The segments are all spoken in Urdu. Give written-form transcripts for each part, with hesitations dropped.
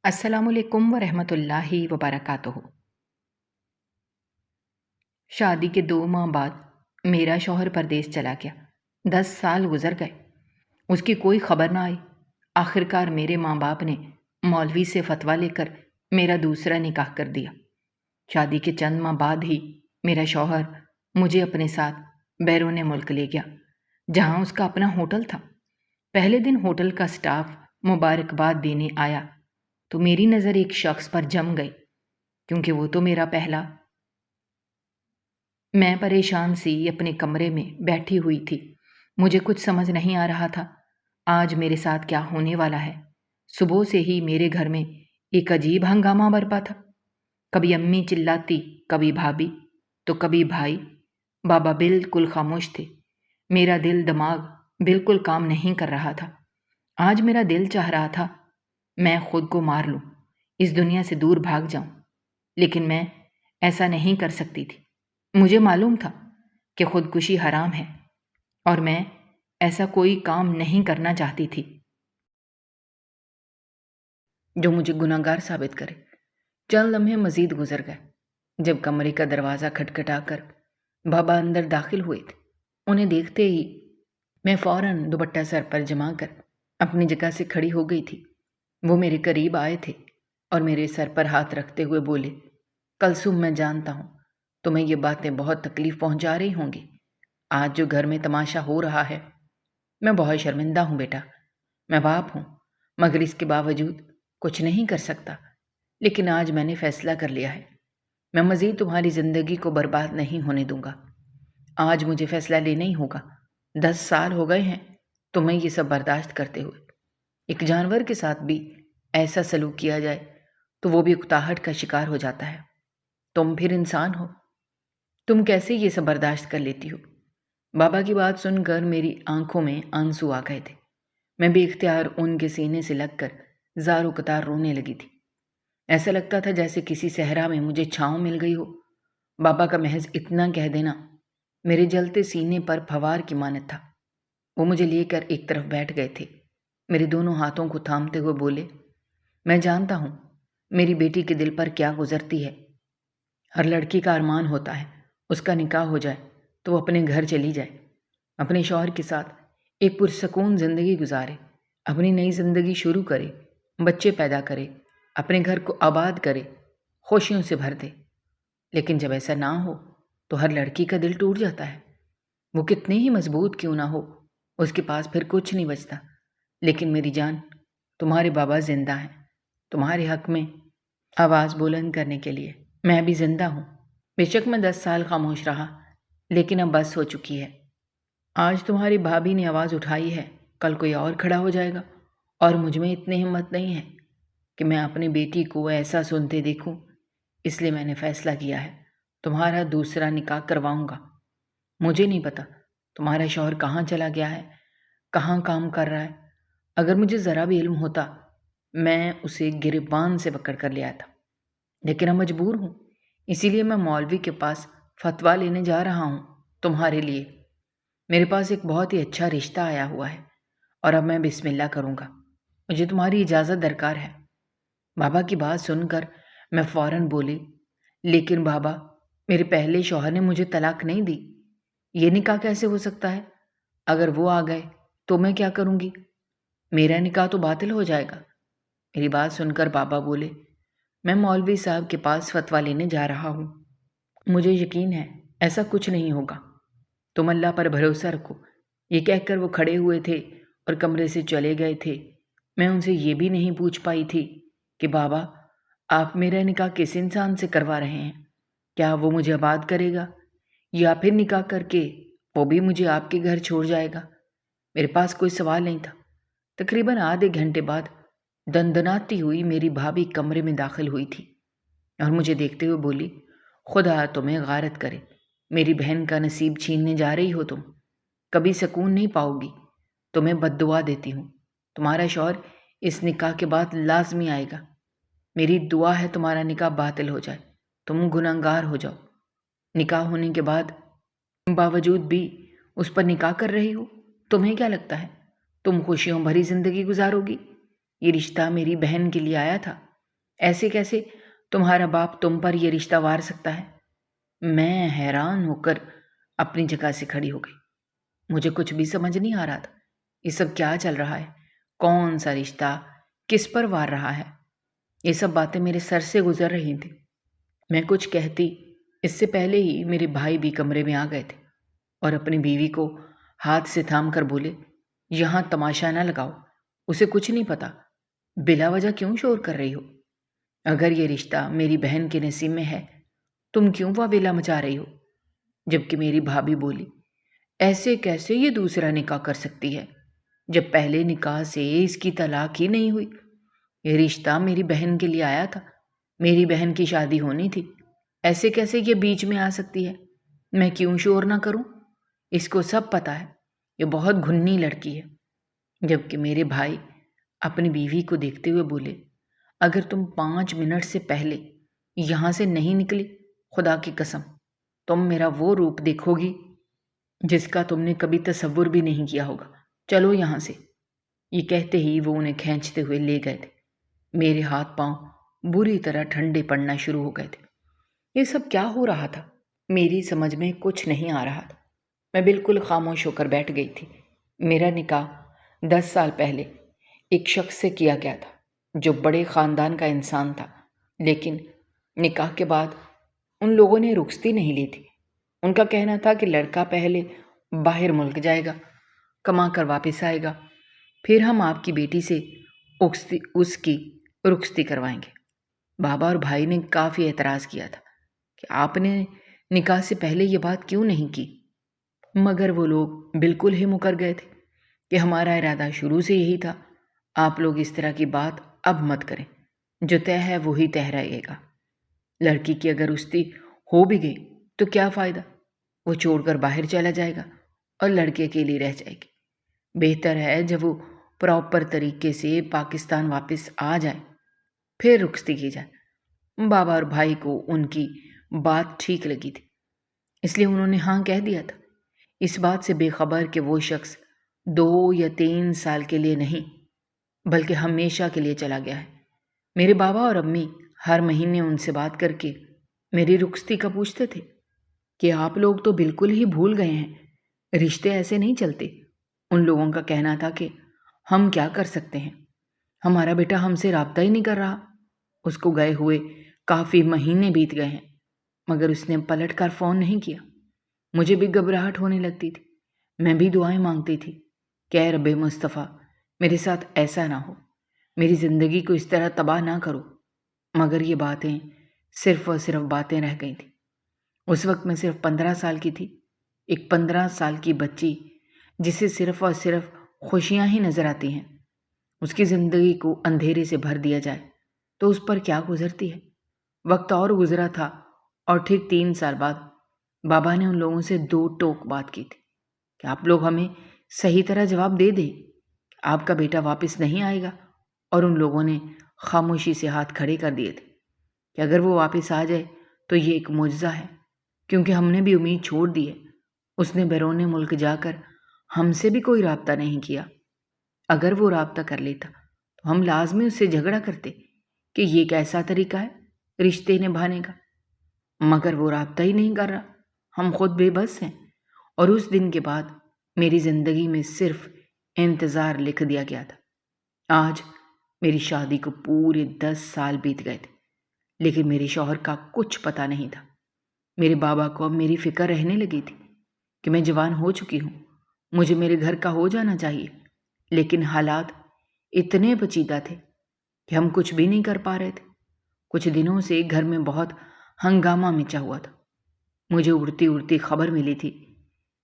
السلام علیکم ورحمۃ اللہ وبرکاتہ۔ شادی کے 2 ماہ بعد میرا شوہر پردیس چلا گیا۔ 10 سال گزر گئے، اس کی کوئی خبر نہ آئی۔ آخرکار میرے ماں باپ نے مولوی سے فتویٰ لے کر میرا دوسرا نکاح کر دیا۔ شادی کے چند ماہ بعد ہی میرا شوہر مجھے اپنے ساتھ بیرون ملک لے گیا، جہاں اس کا اپنا ہوٹل تھا۔ پہلے دن ہوٹل کا سٹاف مبارکباد دینے آیا تو میری نظر ایک شخص پر جم گئی، کیونکہ وہ تو میرا پہلا۔ میں پریشان سی اپنے کمرے میں بیٹھی ہوئی تھی۔ مجھے کچھ سمجھ نہیں آ رہا تھا آج میرے ساتھ کیا ہونے والا ہے۔ صبح سے ہی میرے گھر میں ایک عجیب ہنگامہ برپا تھا۔ کبھی امی چلاتی، کبھی بھابھی، تو کبھی بھائی۔ بابا بالکل خاموش تھے۔ میرا دل دماغ بالکل کام نہیں کر رہا تھا۔ آج میرا دل چاہ رہا تھا میں خود کو مار لوں، اس دنیا سے دور بھاگ جاؤں، لیکن میں ایسا نہیں کر سکتی تھی۔ مجھے معلوم تھا کہ خودکشی حرام ہے اور میں ایسا کوئی کام نہیں کرنا چاہتی تھی جو مجھے گناہگار ثابت کرے۔ چند لمحے مزید گزر گئے جب کمرے کا دروازہ کھٹکھٹا کر بابا اندر داخل ہوئے تھے۔ انہیں دیکھتے ہی میں فوراً دوپٹہ سر پر جما کر اپنی جگہ سے کھڑی ہو گئی تھی۔ وہ میرے قریب آئے تھے اور میرے سر پر ہاتھ رکھتے ہوئے بولے، کلثوم، میں جانتا ہوں تمہیں یہ باتیں بہت تکلیف پہنچا رہی ہوں گی۔ آج جو گھر میں تماشا ہو رہا ہے، میں بہت شرمندہ ہوں بیٹا۔ میں باپ ہوں مگر اس کے باوجود کچھ نہیں کر سکتا، لیکن آج میں نے فیصلہ کر لیا ہے، میں مزید تمہاری زندگی کو برباد نہیں ہونے دوں گا۔ آج مجھے فیصلہ لینا ہی ہوگا۔ 10 سال ہو گئے ہیں تمہیں یہ سب برداشت کرتے ہوئے۔ ایک جانور کے ساتھ بھی ایسا سلوک کیا جائے تو وہ بھی اکتاہٹ کا شکار ہو جاتا ہے۔ تم پھر انسان ہو، تم کیسے یہ سب برداشت کر لیتی ہو؟ بابا کی بات سن کر میری آنکھوں میں آنسو آ گئے تھے۔ میں بے اختیار ان کے سینے سے لگ کر زار و قطار رونے لگی تھی۔ ایسا لگتا تھا جیسے کسی صحرا میں مجھے چھاؤں مل گئی ہو۔ بابا کا محض اتنا کہہ دینا میرے جلتے سینے پر پھوار کی مانند تھا۔ وہ مجھے لے کر ایک طرف بیٹھ گئے تھے، میرے دونوں ہاتھوں کو تھامتے ہوئے بولے، میں جانتا ہوں میری بیٹی کے دل پر کیا گزرتی ہے۔ ہر لڑکی کا ارمان ہوتا ہے اس کا نکاح ہو جائے تو وہ اپنے گھر چلی جائے، اپنے شوہر کے ساتھ ایک پرسکون زندگی گزارے، اپنی نئی زندگی شروع کرے، بچے پیدا کرے، اپنے گھر کو آباد کرے، خوشیوں سے بھر دے۔ لیکن جب ایسا نہ ہو تو ہر لڑکی کا دل ٹوٹ جاتا ہے۔ وہ کتنے ہی مضبوط کیوں نہ ہو، اس کے پاس پھر کچھ نہیں بچتا۔ لیکن میری جان، تمہارے بابا زندہ ہیں تمہارے حق میں آواز بلند کرنے کے لیے۔ میں بھی زندہ ہوں۔ بے شک میں 10 سال خاموش رہا، لیکن اب بس ہو چکی ہے۔ آج تمہاری بھابھی نے آواز اٹھائی ہے، کل کوئی اور کھڑا ہو جائے گا، اور مجھ میں اتنی ہمت نہیں ہے کہ میں اپنی بیٹی کو ایسا سنتے دیکھوں۔ اس لیے میں نے فیصلہ کیا ہے تمہارا دوسرا نکاح کرواؤں گا۔ مجھے نہیں پتا تمہارا شوہر کہاں چلا گیا ہے، کہاں کام کر رہا ہے۔ اگر مجھے ذرا بھی علم ہوتا میں اسے گریبان سے پکڑ کر لے آتا، لیکن اب مجبور ہوں، اسی لیے میں مولوی کے پاس فتویٰ لینے جا رہا ہوں تمہارے لیے۔ میرے پاس ایک بہت ہی اچھا رشتہ آیا ہوا ہے اور اب میں بسم اللہ کروں گا، مجھے تمہاری اجازت درکار ہے۔ بابا کی بات سن کر میں فوراً بولی، لیکن بابا، میرے پہلے شوہر نے مجھے طلاق نہیں دی، یہ نکاح کیسے ہو سکتا ہے؟ اگر وہ آ گئے تو میں کیا کروں گی؟ میرا نکاح تو باطل ہو جائے گا۔ میری بات سن کر بابا بولے، میں مولوی صاحب کے پاس فتویٰ لینے جا رہا ہوں، مجھے یقین ہے ایسا کچھ نہیں ہوگا، تم اللہ پر بھروسہ رکھو۔ یہ کہہ کر وہ کھڑے ہوئے تھے اور کمرے سے چلے گئے تھے۔ میں ان سے یہ بھی نہیں پوچھ پائی تھی کہ بابا، آپ میرا نکاح کس انسان سے کروا رہے ہیں؟ کیا وہ مجھے آباد کرے گا، یا پھر نکاح کر کے وہ بھی مجھے آپ کے گھر چھوڑ جائے گا؟ میرے پاس کوئی سوال نہیں تھا۔ تقریباً آدھے گھنٹے بعد دندناتی ہوئی میری بھابھی کمرے میں داخل ہوئی تھی اور مجھے دیکھتے ہوئے بولی، خدا تمہیں غارت کرے، میری بہن کا نصیب چھیننے جا رہی ہو تم، کبھی سکون نہیں پاؤ گی۔ تمہیں بد دعا دیتی ہوں، تمہارا شوہر اس نکاح کے بعد لازمی آئے گا۔ میری دعا ہے تمہارا نکاح باطل ہو جائے، تم گنہگار ہو جاؤ۔ نکاح ہونے کے بعد باوجود بھی اس پر نکاح کر رہی ہو، تمہیں کیا لگتا ہے تم خوشیوں بھری زندگی گزارو گی؟ یہ رشتہ میری بہن کے لیے آیا تھا، ایسے کیسے تمہارا باپ تم پر یہ رشتہ وار سکتا ہے؟ میں حیران ہو کر اپنی جگہ سے کھڑی ہو گئی۔ مجھے کچھ بھی سمجھ نہیں آ رہا تھا۔ یہ سب کیا چل رہا ہے؟ کون سا رشتہ کس پر وار رہا ہے؟ یہ سب باتیں میرے سر سے گزر رہی تھیں۔ میں کچھ کہتی اس سے پہلے ہی میرے بھائی بھی کمرے میں آ گئے تھے اور اپنی بیوی کو ہاتھ سے تھام کر بولے، یہاں تماشا نہ لگاؤ، اسے کچھ نہیں پتا، بلا وجہ کیوں شور کر رہی ہو؟ اگر یہ رشتہ میری بہن کے نصیب میں ہے، تم کیوں واویلا مچا رہی ہو؟ جبکہ میری بھابھی بولی، ایسے کیسے یہ دوسرا نکاح کر سکتی ہے جب پہلے نکاح سے اس کی طلاق ہی نہیں ہوئی؟ یہ رشتہ میری بہن کے لیے آیا تھا، میری بہن کی شادی ہونی تھی، ایسے کیسے یہ بیچ میں آ سکتی ہے؟ میں کیوں شور نہ کروں؟ اس کو سب پتا ہے، یہ بہت گھنی لڑکی ہے۔ جبکہ میرے بھائی اپنی بیوی کو دیکھتے ہوئے بولے، اگر تم 5 منٹ سے پہلے یہاں سے نہیں نکلی، خدا کی قسم تم میرا وہ روپ دیکھو گی جس کا تم نے کبھی تصور بھی نہیں کیا ہوگا، چلو یہاں سے۔ یہ کہتے ہی وہ انہیں کھینچتے ہوئے لے گئے تھے۔ میرے ہاتھ پاؤں بری طرح ٹھنڈے پڑنا شروع ہو گئے تھے۔ یہ سب کیا ہو رہا تھا؟ میری سمجھ میں کچھ نہیں آ رہا تھا۔ میں بالکل خاموش ہو کر بیٹھ گئی تھی۔ میرا نکاح 10 سال پہلے ایک شخص سے کیا گیا تھا جو بڑے خاندان کا انسان تھا، لیکن نکاح کے بعد ان لوگوں نے رخصتی نہیں لی تھی۔ ان کا کہنا تھا کہ لڑکا پہلے باہر ملک جائے گا، کما کر واپس آئے گا، پھر ہم آپ کی بیٹی سے اس کی رخصتی کروائیں گے۔ بابا اور بھائی نے کافی اعتراض کیا تھا کہ آپ نے نکاح سے پہلے یہ بات کیوں نہیں کی، مگر وہ لوگ بالکل ہی مکر گئے تھے کہ ہمارا ارادہ شروع سے یہی تھا، آپ لوگ اس طرح کی بات اب مت کریں، جو طے ہے وہی طے رہے گا۔ لڑکی کی اگر رخصتی ہو بھی گئی تو کیا فائدہ؟ وہ چھوڑ کر باہر چلا جائے گا اور لڑکے اکیلی رہ جائے گی۔ بہتر ہے جب وہ پراپر طریقے سے پاکستان واپس آ جائے پھر رخصتی کی جائے۔ بابا اور بھائی کو ان کی بات ٹھیک لگی تھی، اس لیے انہوں نے ہاں کہہ دیا تھا، اس بات سے بے خبر کہ وہ شخص 2 یا 3 سال کے لیے نہیں بلکہ ہمیشہ کے لیے چلا گیا ہے۔ میرے بابا اور امی ہر مہینے ان سے بات کر کے میری رخصتی کا پوچھتے تھے کہ آپ لوگ تو بالکل ہی بھول گئے ہیں، رشتے ایسے نہیں چلتے۔ ان لوگوں کا کہنا تھا کہ ہم کیا کر سکتے ہیں، ہمارا بیٹا ہم سے رابطہ ہی نہیں کر رہا، اس کو گئے ہوئے کافی مہینے بیت گئے ہیں مگر اس نے پلٹ کر فون نہیں کیا۔ مجھے بھی گھبراہٹ ہونے لگتی تھی، میں بھی دعائیں مانگتی تھی کہ اے رب مصطفیٰ میرے ساتھ ایسا نہ ہو، میری زندگی کو اس طرح تباہ نہ کرو، مگر یہ باتیں صرف اور صرف باتیں رہ گئی تھیں۔ اس وقت میں صرف 15 سال کی تھی، ایک 15 سال کی بچی جسے صرف اور صرف خوشیاں ہی نظر آتی ہیں، اس کی زندگی کو اندھیرے سے بھر دیا جائے تو اس پر کیا گزرتی ہے۔ وقت اور گزرا تھا اور ٹھیک 3 سال بعد بابا نے ان لوگوں سے 2 ٹوک بات کی تھی کہ آپ لوگ ہمیں صحیح طرح جواب دے دیں کہ آپ کا بیٹا واپس نہیں آئے گا، اور ان لوگوں نے خاموشی سے ہاتھ کھڑے کر دیے تھے کہ اگر وہ واپس آ جائے تو یہ ایک معجزہ ہے، کیونکہ ہم نے بھی امید چھوڑ دی ہے۔ اس نے بیرون ملک جا کر ہم سے بھی کوئی رابطہ نہیں کیا، اگر وہ رابطہ کر لیتا تو ہم لازمی اس سے جھگڑا کرتے کہ یہ کیسا طریقہ ہے رشتے نبھانے کا، مگر وہ رابطہ ہی نہیں کر رہا، ہم خود بے بس ہیں۔ اور اس دن کے بعد میری زندگی میں صرف انتظار لکھ دیا گیا تھا۔ آج میری شادی کو پورے 10 سال بیت گئے تھے، لیکن میرے شوہر کا کچھ پتہ نہیں تھا۔ میرے بابا کو اب میری فکر رہنے لگی تھی کہ میں جوان ہو چکی ہوں، مجھے میرے گھر کا ہو جانا چاہیے، لیکن حالات اتنے پیچیدہ تھے کہ ہم کچھ بھی نہیں کر پا رہے تھے۔ کچھ دنوں سے گھر میں بہت ہنگامہ مچا ہوا تھا۔ مجھے اڑتی اڑتی خبر ملی تھی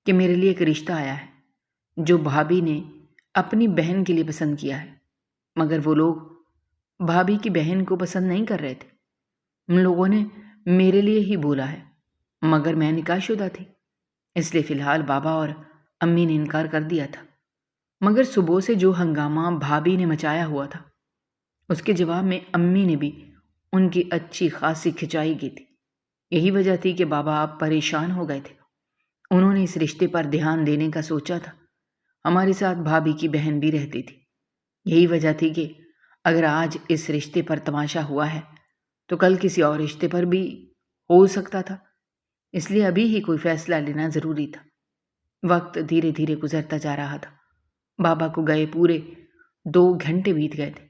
کہ میرے لیے ایک رشتہ آیا ہے جو بھابھی نے اپنی بہن کے لیے پسند کیا ہے، مگر وہ لوگ بھابھی کی بہن کو پسند نہیں کر رہے تھے۔ ان لوگوں نے میرے لیے ہی بولا ہے، مگر میں نکاح شدہ تھی، اس لیے فی الحال بابا اور امی نے انکار کر دیا تھا۔ مگر صبح سے جو ہنگامہ بھابھی نے مچایا ہوا تھا، اس کے جواب میں امی نے بھی ان کی اچھی خاصی کھچائی کی تھی۔ یہی وجہ تھی کہ بابا اب پریشان ہو گئے تھے۔ انہوں نے اس رشتے پر دھیان دینے کا سوچا تھا۔ ہمارے ساتھ بھابھی کی بہن بھی رہتی تھی۔ یہی وجہ تھی کہ اگر آج اس رشتے پر تماشا ہوا ہے تو کل کسی اور رشتے پر بھی ہو سکتا تھا، اس لیے ابھی ہی کوئی فیصلہ لینا ضروری تھا۔ وقت دھیرے دھیرے گزرتا جا رہا تھا۔ بابا کو گئے پورے 2 گھنٹے بیت گئے تھے۔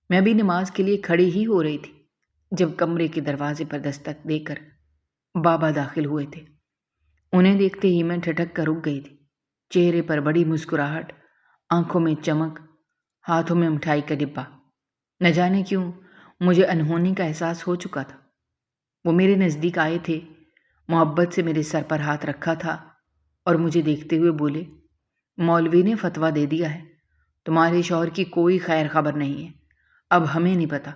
میں بھی نماز کے لیے کھڑی ہی ہو رہی تھی جب کمرے کے دروازے پر دستک دے کر بابا داخل ہوئے تھے۔ انہیں دیکھتے ہی میں ٹھٹک کر رک گئی تھی۔ چہرے پر بڑی مسکراہٹ، آنکھوں میں چمک، ہاتھوں میں مٹھائی کا ڈبہ۔ نہ جانے کیوں مجھے انہونی کا احساس ہو چکا تھا۔ وہ میرے نزدیک آئے تھے، محبت سے میرے سر پر ہاتھ رکھا تھا اور مجھے دیکھتے ہوئے بولے، مولوی نے فتویٰ دے دیا ہے، تمہارے شوہر کی کوئی خیر خبر نہیں ہے۔ اب ہمیں نہیں پتا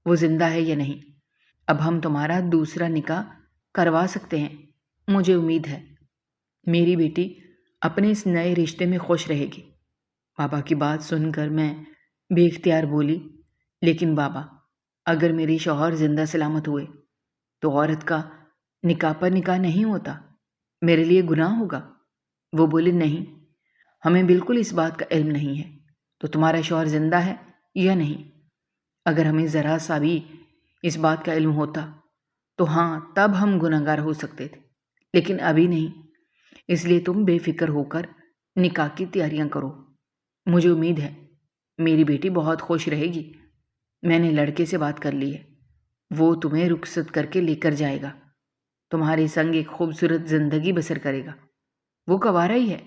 وہ زندہ ہے یا نہیں۔ اب ہم تمہارا دوسرا نکاح کروا سکتے ہیں۔ مجھے امید ہے میری بیٹی اپنے اس نئے رشتے میں خوش رہے گی۔ بابا کی بات سن کر میں بے اختیار بولی، لیکن بابا، اگر میری شوہر زندہ سلامت ہوئے تو عورت کا نکاح پر نکاح نہیں ہوتا، میرے لیے گناہ ہوگا۔ وہ بولے، نہیں، ہمیں بالکل اس بات کا علم نہیں ہے تو تمہارا شوہر زندہ ہے یا نہیں۔ اگر ہمیں ذرا سا بھی اس بات کا علم ہوتا تو ہاں، تب ہم گنہگار ہو سکتے تھے، لیکن ابھی نہیں۔ اس لیے تم بے فکر ہو کر نکاح کی تیاریاں کرو۔ مجھے امید ہے میری بیٹی بہت خوش رہے گی۔ میں نے لڑکے سے بات کر لی ہے، وہ تمہیں رخصت کر کے لے کر جائے گا، تمہارے سنگ ایک خوبصورت زندگی بسر کرے گا۔ وہ کنوارا ہی ہے،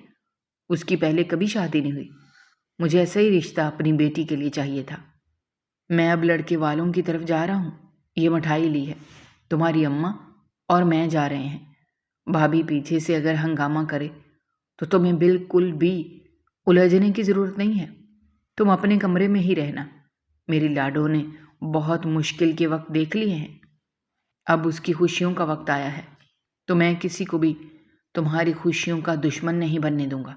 اس کی پہلے کبھی شادی نہیں ہوئی۔ مجھے ایسا ہی رشتہ اپنی بیٹی کے لیے چاہیے تھا۔ میں اب لڑکے والوں کی طرف جا رہا ہوں، یہ مٹھائی لی ہے، تمہاری اماں اور میں جا رہے ہیں۔ بھابھی پیچھے سے اگر ہنگامہ کرے تو تمہیں بالکل بھی الجھنے کی ضرورت نہیں ہے، تم اپنے کمرے میں ہی رہنا۔ میری لاڈو نے بہت مشکل کے وقت دیکھ لیے ہیں، اب اس کی خوشیوں کا وقت آیا ہے، تو میں کسی کو بھی تمہاری خوشیوں کا دشمن نہیں بننے دوں گا۔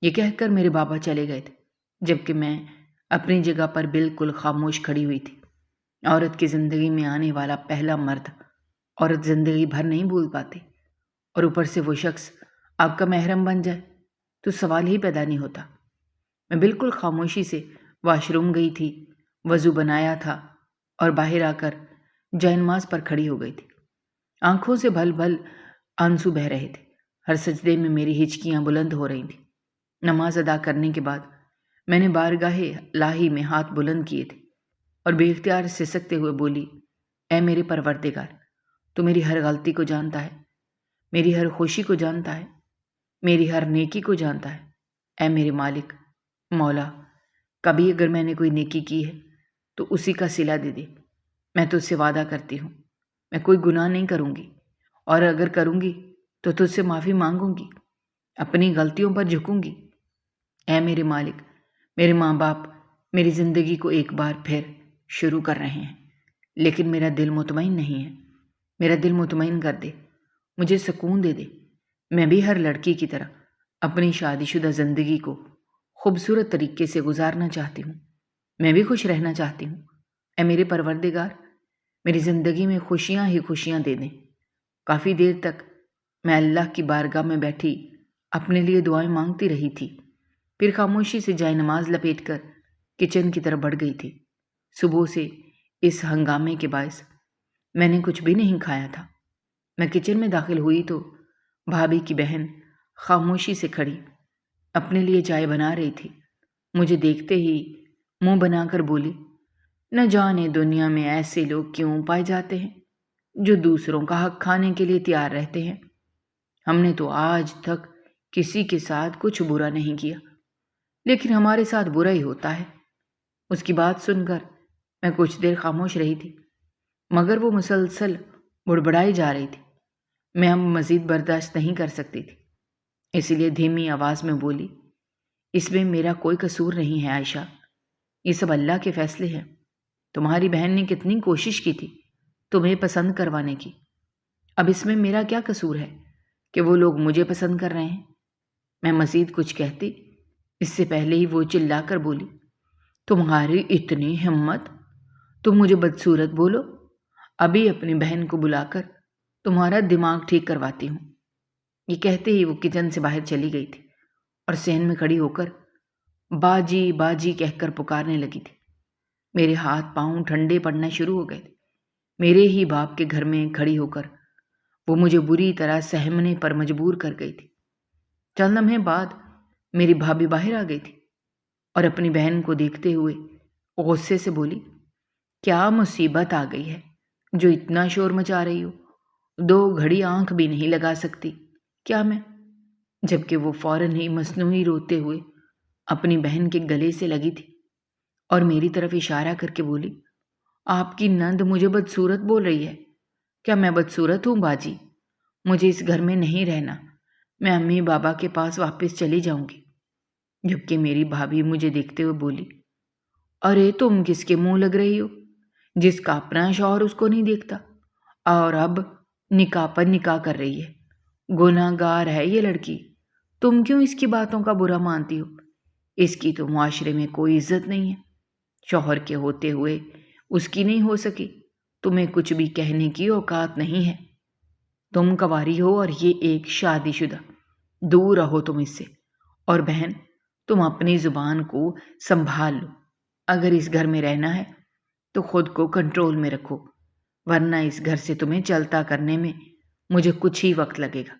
یہ کہہ کر میرے بابا چلے گئے تھے، جبکہ میں اپنی جگہ پر بالکل خاموش کھڑی ہوئی تھی۔ عورت کی زندگی میں آنے والا پہلا مرد عورت زندگی بھر نہیں بھول پاتی، اور اوپر سے وہ شخص آپ کا محرم بن جائے تو سوال ہی پیدا نہیں ہوتا۔ میں بالکل خاموشی سے واش روم گئی تھی، وضو بنایا تھا اور باہر آ کر جائے نماز پر کھڑی ہو گئی تھی۔ آنکھوں سے بھل بھل آنسو بہہ رہے تھے، ہر سجدے میں میری ہچکیاں بلند ہو رہی تھیں۔ نماز ادا کرنے کے بعد میں نے بارگاہ الہی میں ہاتھ بلند کیے تھے اور بے اختیار سسکتے ہوئے بولی، اے میرے پروردگار، تو میری ہر غلطی کو جانتا ہے، میری ہر خوشی کو جانتا ہے، میری ہر نیکی کو جانتا ہے۔ اے میرے مالک، مولا، کبھی اگر میں نے کوئی نیکی کی ہے تو اسی کا صلہ دے دے۔ میں تجھ سے وعدہ کرتی ہوں میں کوئی گناہ نہیں کروں گی، اور اگر کروں گی تو تجھ سے معافی مانگوں گی، اپنی غلطیوں پر جھکوں گی۔ اے میرے مالک، میرے ماں باپ میری زندگی کو ایک بار پھر شروع کر رہے ہیں، لیکن میرا دل مطمئن نہیں ہے۔ میرا دل مطمئن کر دے، مجھے سکون دے دے۔ میں بھی ہر لڑکی کی طرح اپنی شادی شدہ زندگی کو خوبصورت طریقے سے گزارنا چاہتی ہوں، میں بھی خوش رہنا چاہتی ہوں۔ اے میرے پروردگار، میری زندگی میں خوشیاں ہی خوشیاں دے دیں۔ کافی دیر تک میں اللہ کی بارگاہ میں بیٹھی اپنے لیے دعائیں مانگتی رہی تھی، پھر خاموشی سے جائے نماز لپیٹ کر کچن کی طرف بڑھ گئی تھی۔ صبح سے اس ہنگامے کے باعث میں نے کچھ بھی نہیں کھایا تھا۔ میں کچن میں داخل ہوئی تو بھابھی کی بہن خاموشی سے کھڑی اپنے لیے چائے بنا رہی تھی۔ مجھے دیکھتے ہی منہ بنا کر بولی، نہ جانے دنیا میں ایسے لوگ کیوں پائے جاتے ہیں جو دوسروں کا حق کھانے کے لیے تیار رہتے ہیں۔ ہم نے تو آج تک کسی کے ساتھ کچھ برا نہیں کیا، لیکن ہمارے ساتھ برا ہی ہوتا ہے۔ اس کی بات سن کر میں کچھ دیر خاموش رہی تھی، مگر وہ مسلسل بڑبڑائی جا رہی تھی۔ میں اب مزید برداشت نہیں کر سکتی تھی، اسی لیے دھیمی آواز میں بولی، اس میں میرا کوئی قصور نہیں ہے عائشہ، یہ سب اللہ کے فیصلے ہیں۔ تمہاری بہن نے کتنی کوشش کی تھی تمہیں پسند کروانے کی، اب اس میں میرا کیا قصور ہے کہ وہ لوگ مجھے پسند کر رہے ہیں؟ میں مزید کچھ کہتی اس سے پہلے ہی وہ چلا کر بولی، تمہاری اتنی ہمت، تم مجھے بدصورت بولو، ابھی اپنی بہن کو بلا کر تمہارا دماغ ٹھیک کرواتی ہوں۔ یہ کہتے ہی وہ کچن سے باہر چلی گئی تھی اور صحن میں کھڑی ہو کر باجی باجی کہہ کر پکارنے لگی تھی۔ میرے ہاتھ پاؤں ٹھنڈے پڑنا شروع ہو گئے تھے۔ میرے ہی باپ کے گھر میں کھڑی ہو کر وہ مجھے بری طرح سہمنے پر مجبور کر گئی تھی۔ چند لمحے بعد میری بھابھی باہر آ گئی تھی اور اپنی بہن کو دیکھتے ہوئے غصے سے بولی، کیا مصیبت آ گئی ہے جو اتنا شور مچا رہی ہو؟ 2 گھڑی آنکھ بھی نہیں لگا سکتی کیا میں؟ جبکہ وہ فوراً ہی مصنوعی روتے ہوئے اپنی بہن کے گلے سے لگی تھی اور میری طرف اشارہ کر کے بولی، آپ کی نند مجھے بدصورت بول رہی ہے۔ کیا میں بدصورت ہوں باجی؟ مجھے اس گھر میں نہیں رہنا، میں امی بابا کے پاس واپس چلی جاؤں گی۔ جبکہ میری بھابھی مجھے دیکھتے ہوئے بولی، ارے تم کس کے منہ لگ رہی ہو؟ جس کا اپنا شوہر اس کو نہیں دیکھتا اور اب نکاح پر نکاح کر رہی ہے۔ گناہ گار ہے یہ لڑکی، تم کیوں اس کی باتوں کا برا مانتی ہو؟ اس کی تو معاشرے میں کوئی عزت نہیں ہے، شوہر کے ہوتے ہوئے اس کی نہیں ہو سکی، تمہیں کچھ بھی کہنے کی اوقات نہیں ہے۔ تم کنواری ہو اور یہ ایک شادی شدہ، دور رہو تم اس سے۔ اور بہن، تم اپنی زبان کو سنبھال لو، اگر اس گھر میں رہنا ہے تو خود کو کنٹرول میں رکھو، ورنہ اس گھر سے تمہیں چلتا کرنے میں مجھے کچھ ہی وقت لگے گا۔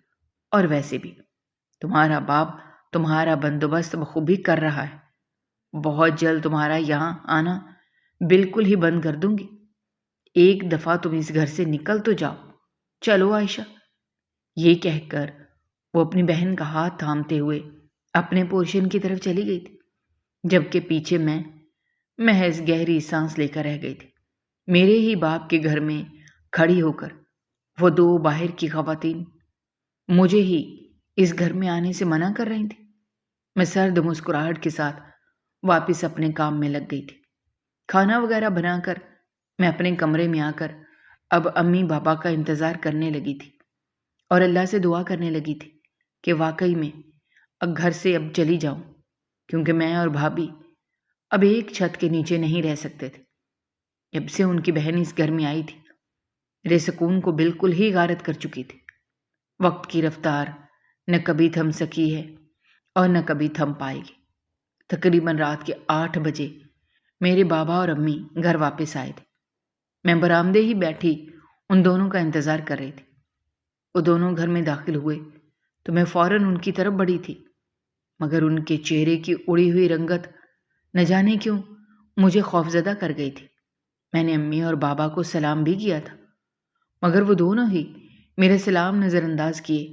اور ویسے بھی تمہارا باپ تمہارا بندوبست بخوبی کر رہا ہے، بہت جلد تمہارا یہاں آنا بالکل ہی بند کر دوں گی۔ ایک دفعہ تم اس گھر سے نکل تو جاؤ، چلو عائشہ۔ یہ کہہ کر وہ اپنی بہن کا ہاتھ تھامتے ہوئے اپنے پورشن کی طرف چلی گئی تھی، جبکہ پیچھے میں محض گہری سانس لے کر رہ گئی تھی۔ میرے ہی باپ کے گھر میں کھڑی ہو کر وہ 2 باہر کی خواتین مجھے ہی اس گھر میں آنے سے منع کر رہی تھی۔ میں سرد مسکراہٹ کے ساتھ واپس اپنے کام میں لگ گئی تھی۔ کھانا وغیرہ بنا کر میں اپنے کمرے میں آ کر اب امی بابا کا انتظار کرنے لگی تھی اور اللہ سے دعا کرنے لگی تھی کہ واقعی میں اب گھر سے اب چلی جاؤں، کیونکہ میں اور بھابھی اب ایک چھت کے نیچے نہیں رہ سکتے تھے۔ جب سے ان کی بہن اس گھر میں آئی تھی، میرے سکون کو بالکل ہی غارت کر چکی تھی۔ وقت کی رفتار نہ کبھی تھم سکی ہے اور نہ کبھی تھم پائے گی۔ تقریباً رات کے 8 بجے میرے بابا اور امی گھر واپس آئے تھے۔ میں برآمدے ہی بیٹھی ان دونوں کا انتظار کر رہی تھی۔ وہ دونوں گھر میں داخل ہوئے تو میں فوراً ان کی طرف بڑھی تھی، مگر ان کے چہرے کی اڑی ہوئی رنگت نہ جانے کیوں مجھے خوفزدہ کر گئی تھی۔ میں نے امی اور بابا کو سلام بھی کیا تھا، مگر وہ دونوں ہی میرے سلام نظر انداز کیے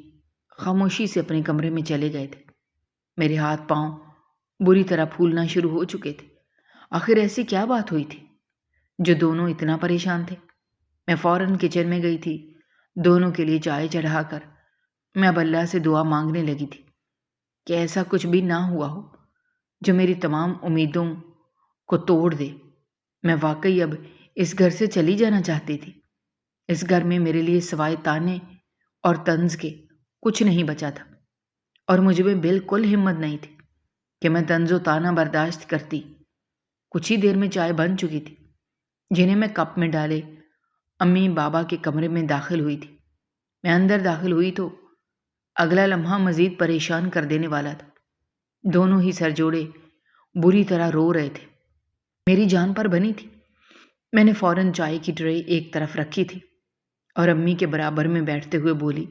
خاموشی سے اپنے کمرے میں چلے گئے تھے۔ میرے ہاتھ پاؤں بری طرح پھولنا شروع ہو چکے تھے۔ آخر ایسی کیا بات ہوئی تھی جو دونوں اتنا پریشان تھے؟ میں فوراً کچن میں گئی تھی۔ دونوں کے لیے چائے چڑھا کر میں اب اللہ سے دعا مانگنے لگی تھی کہ ایسا کچھ بھی نہ ہوا ہو جو میری تمام امیدوں کو توڑ دے۔ میں واقعی اب اس گھر سے چلی جانا چاہتی تھی۔ اس گھر میں میرے لیے سوائے تانے اور طنز کے کچھ نہیں بچا تھا، اور مجھ میں بالکل ہمت نہیں تھی کہ میں طنز و طعنہ برداشت کرتی۔ کچھ ہی دیر میں چائے بن چکی تھی، جنہیں میں کپ میں ڈالے امی بابا کے کمرے میں داخل ہوئی تھی۔ میں اندر داخل ہوئی تو اگلا لمحہ مزید پریشان کر دینے والا تھا۔ دونوں ہی سر جوڑے بری طرح رو رہے تھے۔ میری جان پر بنی تھی۔ میں نے فوراً چائے کی ٹرے ایک طرف رکھی تھی اور امی کے برابر میں بیٹھتے ہوئے بولی،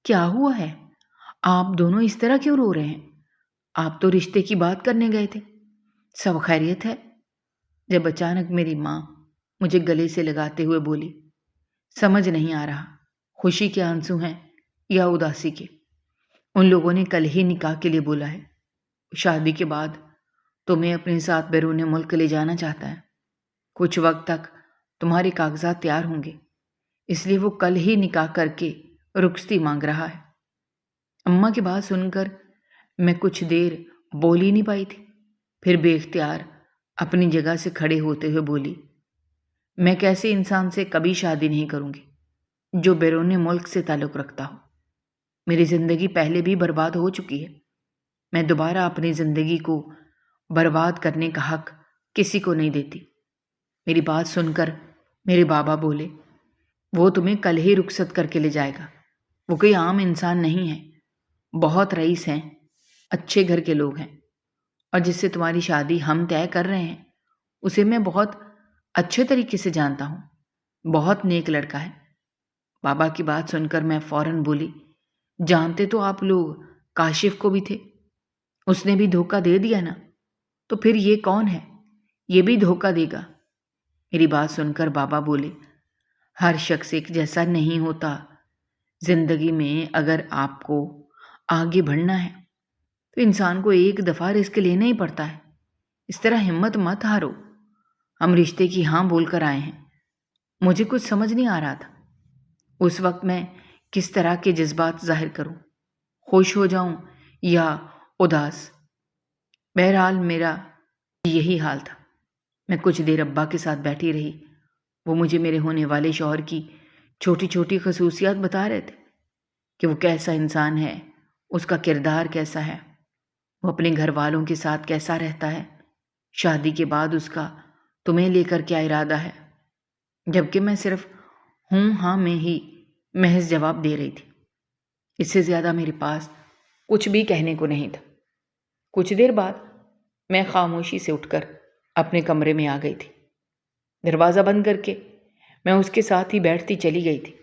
کیا ہوا ہے؟ آپ دونوں اس طرح کیوں رو رہے ہیں؟ آپ تو رشتے کی بات کرنے گئے تھے، سب خیریت ہے؟ جب اچانک میری ماں مجھے گلے سے لگاتے ہوئے بولی، سمجھ نہیں آ رہا خوشی کے آنسو ہیں یا اداسی کے۔ ان لوگوں نے کل ہی نکاح کے لیے بولا ہے، شادی کے بعد تمہیں اپنے ساتھ بیرون ملک لے جانا چاہتا ہے۔ کچھ وقت تک تمہارے کاغذات تیار ہوں گے، اس لیے وہ کل ہی نکاح کر کے رخصتی مانگ رہا ہے۔ اماں کی بات سن کر میں کچھ دیر بول ہی نہیں پائی تھی، پھر بے اختیار اپنی جگہ سے کھڑے ہوتے ہوئے بولی، میں کیسے انسان سے کبھی شادی نہیں کروں گی جو بیرون ملک سے تعلق رکھتا ہو۔ میری زندگی پہلے بھی برباد ہو چکی ہے، میں دوبارہ اپنی زندگی کو برباد کرنے کا حق کسی کو نہیں دیتی۔ میری بات سن کر میرے بابا بولے، وہ تمہیں کل ہی رخصت کر کے لے جائے گا، وہ کوئی عام انسان نہیں ہے، بہت رئیس ہیں، اچھے گھر کے لوگ ہیں، اور جس سے تمہاری شادی ہم طے کر رہے ہیں اسے میں بہت اچھے طریقے سے جانتا ہوں، بہت نیک لڑکا ہے۔ بابا کی بات سن کر میں فوراً بولی، جانتے تو آپ لوگ کاشف کو بھی تھے، اس نے بھی دھوکہ دے دیا نا، تو پھر یہ کون ہے؟ یہ بھی دھوکہ دے گا۔ میری بات سن کر بابا بولے، ہر شخص ایک جیسا نہیں ہوتا۔ زندگی میں اگر آپ کو آگے بڑھنا ہے تو انسان کو ایک دفعہ رسک لینا ہی پڑتا ہے۔ اس طرح ہمت مت ہارو۔ ہم رشتے کی ہاں بول کر آئے ہیں۔ مجھے کچھ سمجھ نہیں آ رہا تھا اس وقت میں کس طرح کے جذبات ظاہر کروں، خوش ہو جاؤں یا اداس۔ بہرحال میرا یہی حال تھا۔ میں کچھ دیر ابا کے ساتھ بیٹھی رہی۔ وہ مجھے میرے ہونے والے شوہر کی چھوٹی چھوٹی خصوصیات بتا رہے تھے کہ وہ کیسا انسان ہے، اس کا کردار کیسا ہے، وہ اپنے گھر والوں کے ساتھ کیسا رہتا ہے، شادی کے بعد اس کا تمہیں لے کر کیا ارادہ ہے، جبکہ میں صرف ہوں ہاں میں ہی محض جواب دے رہی تھی۔ اس سے زیادہ میرے پاس کچھ بھی کہنے کو نہیں تھا۔ کچھ دیر بعد میں خاموشی سے اٹھ کر اپنے کمرے میں آ گئی تھی۔ دروازہ بند کر کے میں اس کے ساتھ ہی بیٹھتی چلی گئی تھی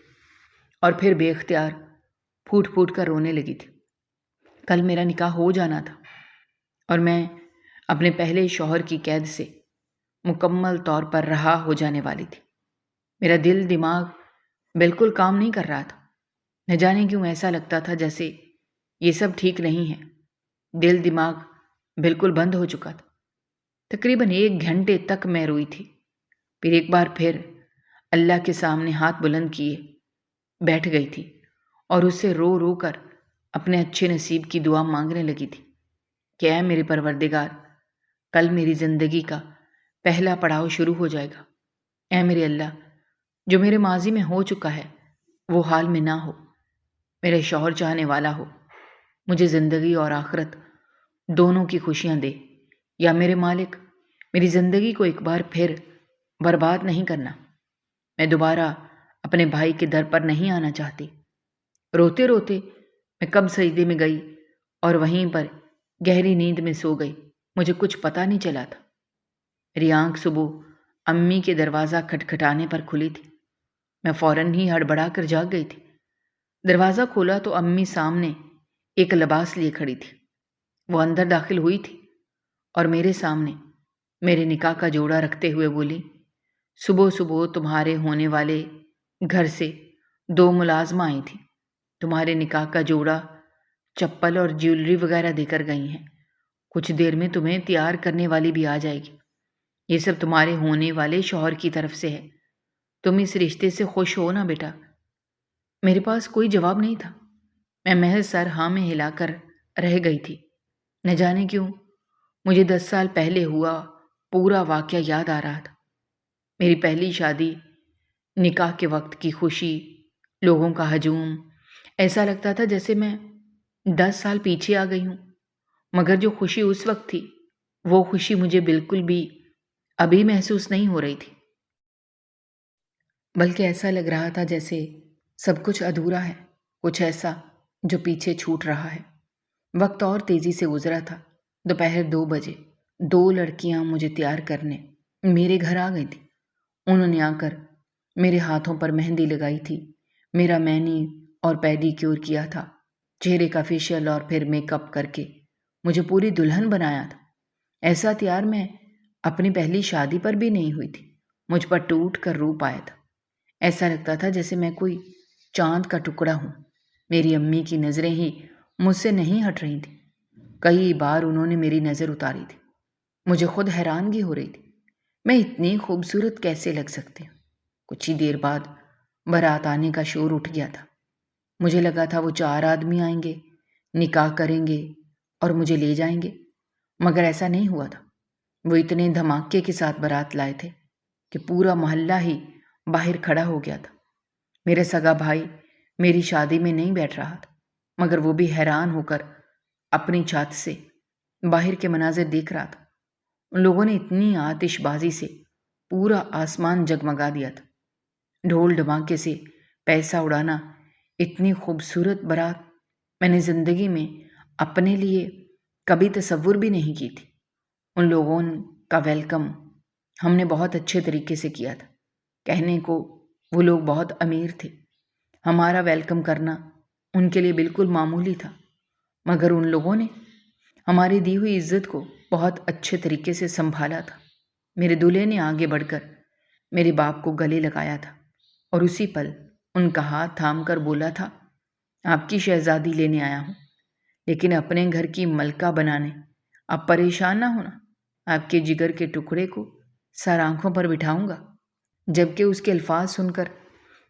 اور پھر بے اختیار پھوٹ پھوٹ کر رونے لگی تھی۔ کل میرا نکاح ہو جانا تھا اور میں اپنے پہلے شوہر کی قید سے مکمل طور پر رہا ہو جانے والی تھی۔ میرا دل دماغ بالکل کام نہیں کر رہا تھا۔ نہ جانے کیوں ایسا لگتا تھا جیسے یہ سب ٹھیک نہیں ہے۔ دل دماغ بالکل بند ہو چکا تھا۔ تقریباً 1 گھنٹے تک میں روئی تھی۔ پھر ایک بار پھر اللہ کے سامنے ہاتھ بلند کیے بیٹھ گئی تھی اور اس سے رو رو کر اپنے اچھے نصیب کی دعا مانگنے لگی تھی کہ اے میرے پروردگار، کل میری زندگی کا پہلا پڑاؤ شروع ہو جائے گا۔ اے میرے اللہ، جو میرے ماضی میں ہو چکا ہے وہ حال میں نہ ہو۔ میرے شوہر چاہنے والا ہو، مجھے زندگی اور آخرت دونوں کی خوشیاں دے۔ یا میرے مالک، میری زندگی کو ایک بار پھر برباد نہیں کرنا۔ میں دوبارہ اپنے بھائی کے در پر نہیں آنا چاہتی۔ روتے روتے میں کب سجدے میں گئی اور وہیں پر گہری نیند میں سو گئی، مجھے کچھ پتہ نہیں چلا تھا۔ میری آنکھ صبح امی کے دروازہ کھٹکھٹانے پر کھلی تھی۔ میں فوراً ہی ہڑبڑا کر جاگ گئی تھی۔ دروازہ کھولا تو امی سامنے ایک لباس لیے کھڑی تھی۔ وہ اندر داخل ہوئی تھی اور میرے سامنے میرے نکاح کا جوڑا رکھتے ہوئے بولی، صبح صبح تمہارے ہونے والے گھر سے 2 ملازمہ آئی تھیں، تمہارے نکاح کا جوڑا، چپل اور جیولری وغیرہ دے کر گئی ہیں۔ کچھ دیر میں تمہیں تیار کرنے والی بھی آ جائے گی۔ یہ سب تمہارے ہونے والے شوہر کی طرف سے ہے۔ تم اس رشتے سے خوش ہو نا بیٹا؟ میرے پاس کوئی جواب نہیں تھا۔ میں محض سر ہاں میں ہلا کر رہ گئی تھی۔ نہ جانے کیوں مجھے 10 سال پہلے ہوا پورا واقعہ یاد آ رہا تھا۔ میری پہلی شادی، نکاح کے وقت کی خوشی، لوگوں کا ہجوم، ایسا لگتا تھا جیسے میں 10 سال پیچھے آ گئی ہوں۔ مگر جو خوشی اس وقت تھی وہ خوشی مجھے بالکل بھی ابھی محسوس نہیں ہو رہی تھی، بلکہ ایسا لگ رہا تھا جیسے سب کچھ ادھورا ہے، کچھ ایسا جو پیچھے چھوٹ رہا ہے۔ وقت اور تیزی سے گزرا تھا۔ دوپہر 2 بجے 2 لڑکیاں مجھے تیار کرنے میرے گھر آ گئی تھیں۔ انہوں نے آ کر میرے ہاتھوں پر مہندی لگائی تھی، میرا مینی اور پیڈی کیور کیا تھا، چہرے کا فیشیل اور پھر میک اپ کر کے مجھے پوری دلہن بنایا تھا۔ ایسا تیار میں اپنی پہلی شادی پر بھی نہیں ہوئی تھی۔ مجھ پر ٹوٹ کر روپ آیا تھا۔ ایسا لگتا تھا جیسے میں کوئی چاند کا ٹکڑا ہوں۔ میری امی کی نظریں ہی مجھ سے نہیں ہٹ رہی تھیں۔ کئی بار انہوں نے میری نظر اتاری تھی۔ مجھے خود حیرانگی ہو رہی تھی، میں اتنی خوبصورت کیسے لگ سکتی ہوں۔ کچھ ہی دیر بعد بارات آنے کا شور اٹھ گیا تھا۔ مجھے لگا تھا وہ 4 آدمی آئیں گے، نکاح کریں گے اور مجھے لے جائیں گے، مگر ایسا نہیں ہوا تھا۔ وہ اتنے دھماکے کے ساتھ بارات لائے تھے کہ پورا محلہ ہی باہر کھڑا ہو گیا تھا۔ میرا سگا بھائی میری شادی میں نہیں بیٹھ رہا تھا، مگر وہ بھی حیران ہو کر اپنی چھت سے باہر کے مناظر دیکھ رہا تھا۔ ان لوگوں نے اتنی آتش بازی سے پورا آسمان جگمگا دیا تھا۔ ڈھول ڈھماکے سے پیسہ اڑانا، اتنی خوبصورت بارات میں نے زندگی میں اپنے لیے کبھی تصور بھی نہیں کی تھی۔ ان لوگوں کا ویلکم ہم نے بہت اچھے طریقے سے کیا تھا۔ کہنے کو وہ لوگ بہت امیر تھے، ہمارا ویلکم کرنا ان کے لیے بالکل معمولی تھا، مگر ان لوگوں نے ہماری دی ہوئی عزت کو بہت اچھے طریقے سے سنبھالا تھا۔ میرے دولہے نے آگے بڑھ کر میرے باپ کو گلے لگایا تھا اور اسی پل ان کا ہاتھ تھام کر بولا تھا، آپ کی شہزادی لینے آیا ہوں، لیکن اپنے گھر کی ملکہ بنانے آپ پریشان نہ ہونا، آپ کے جگر کے ٹکڑے کو سر آنکھوں پر بٹھاؤں گا۔ جبکہ اس کے الفاظ سن کر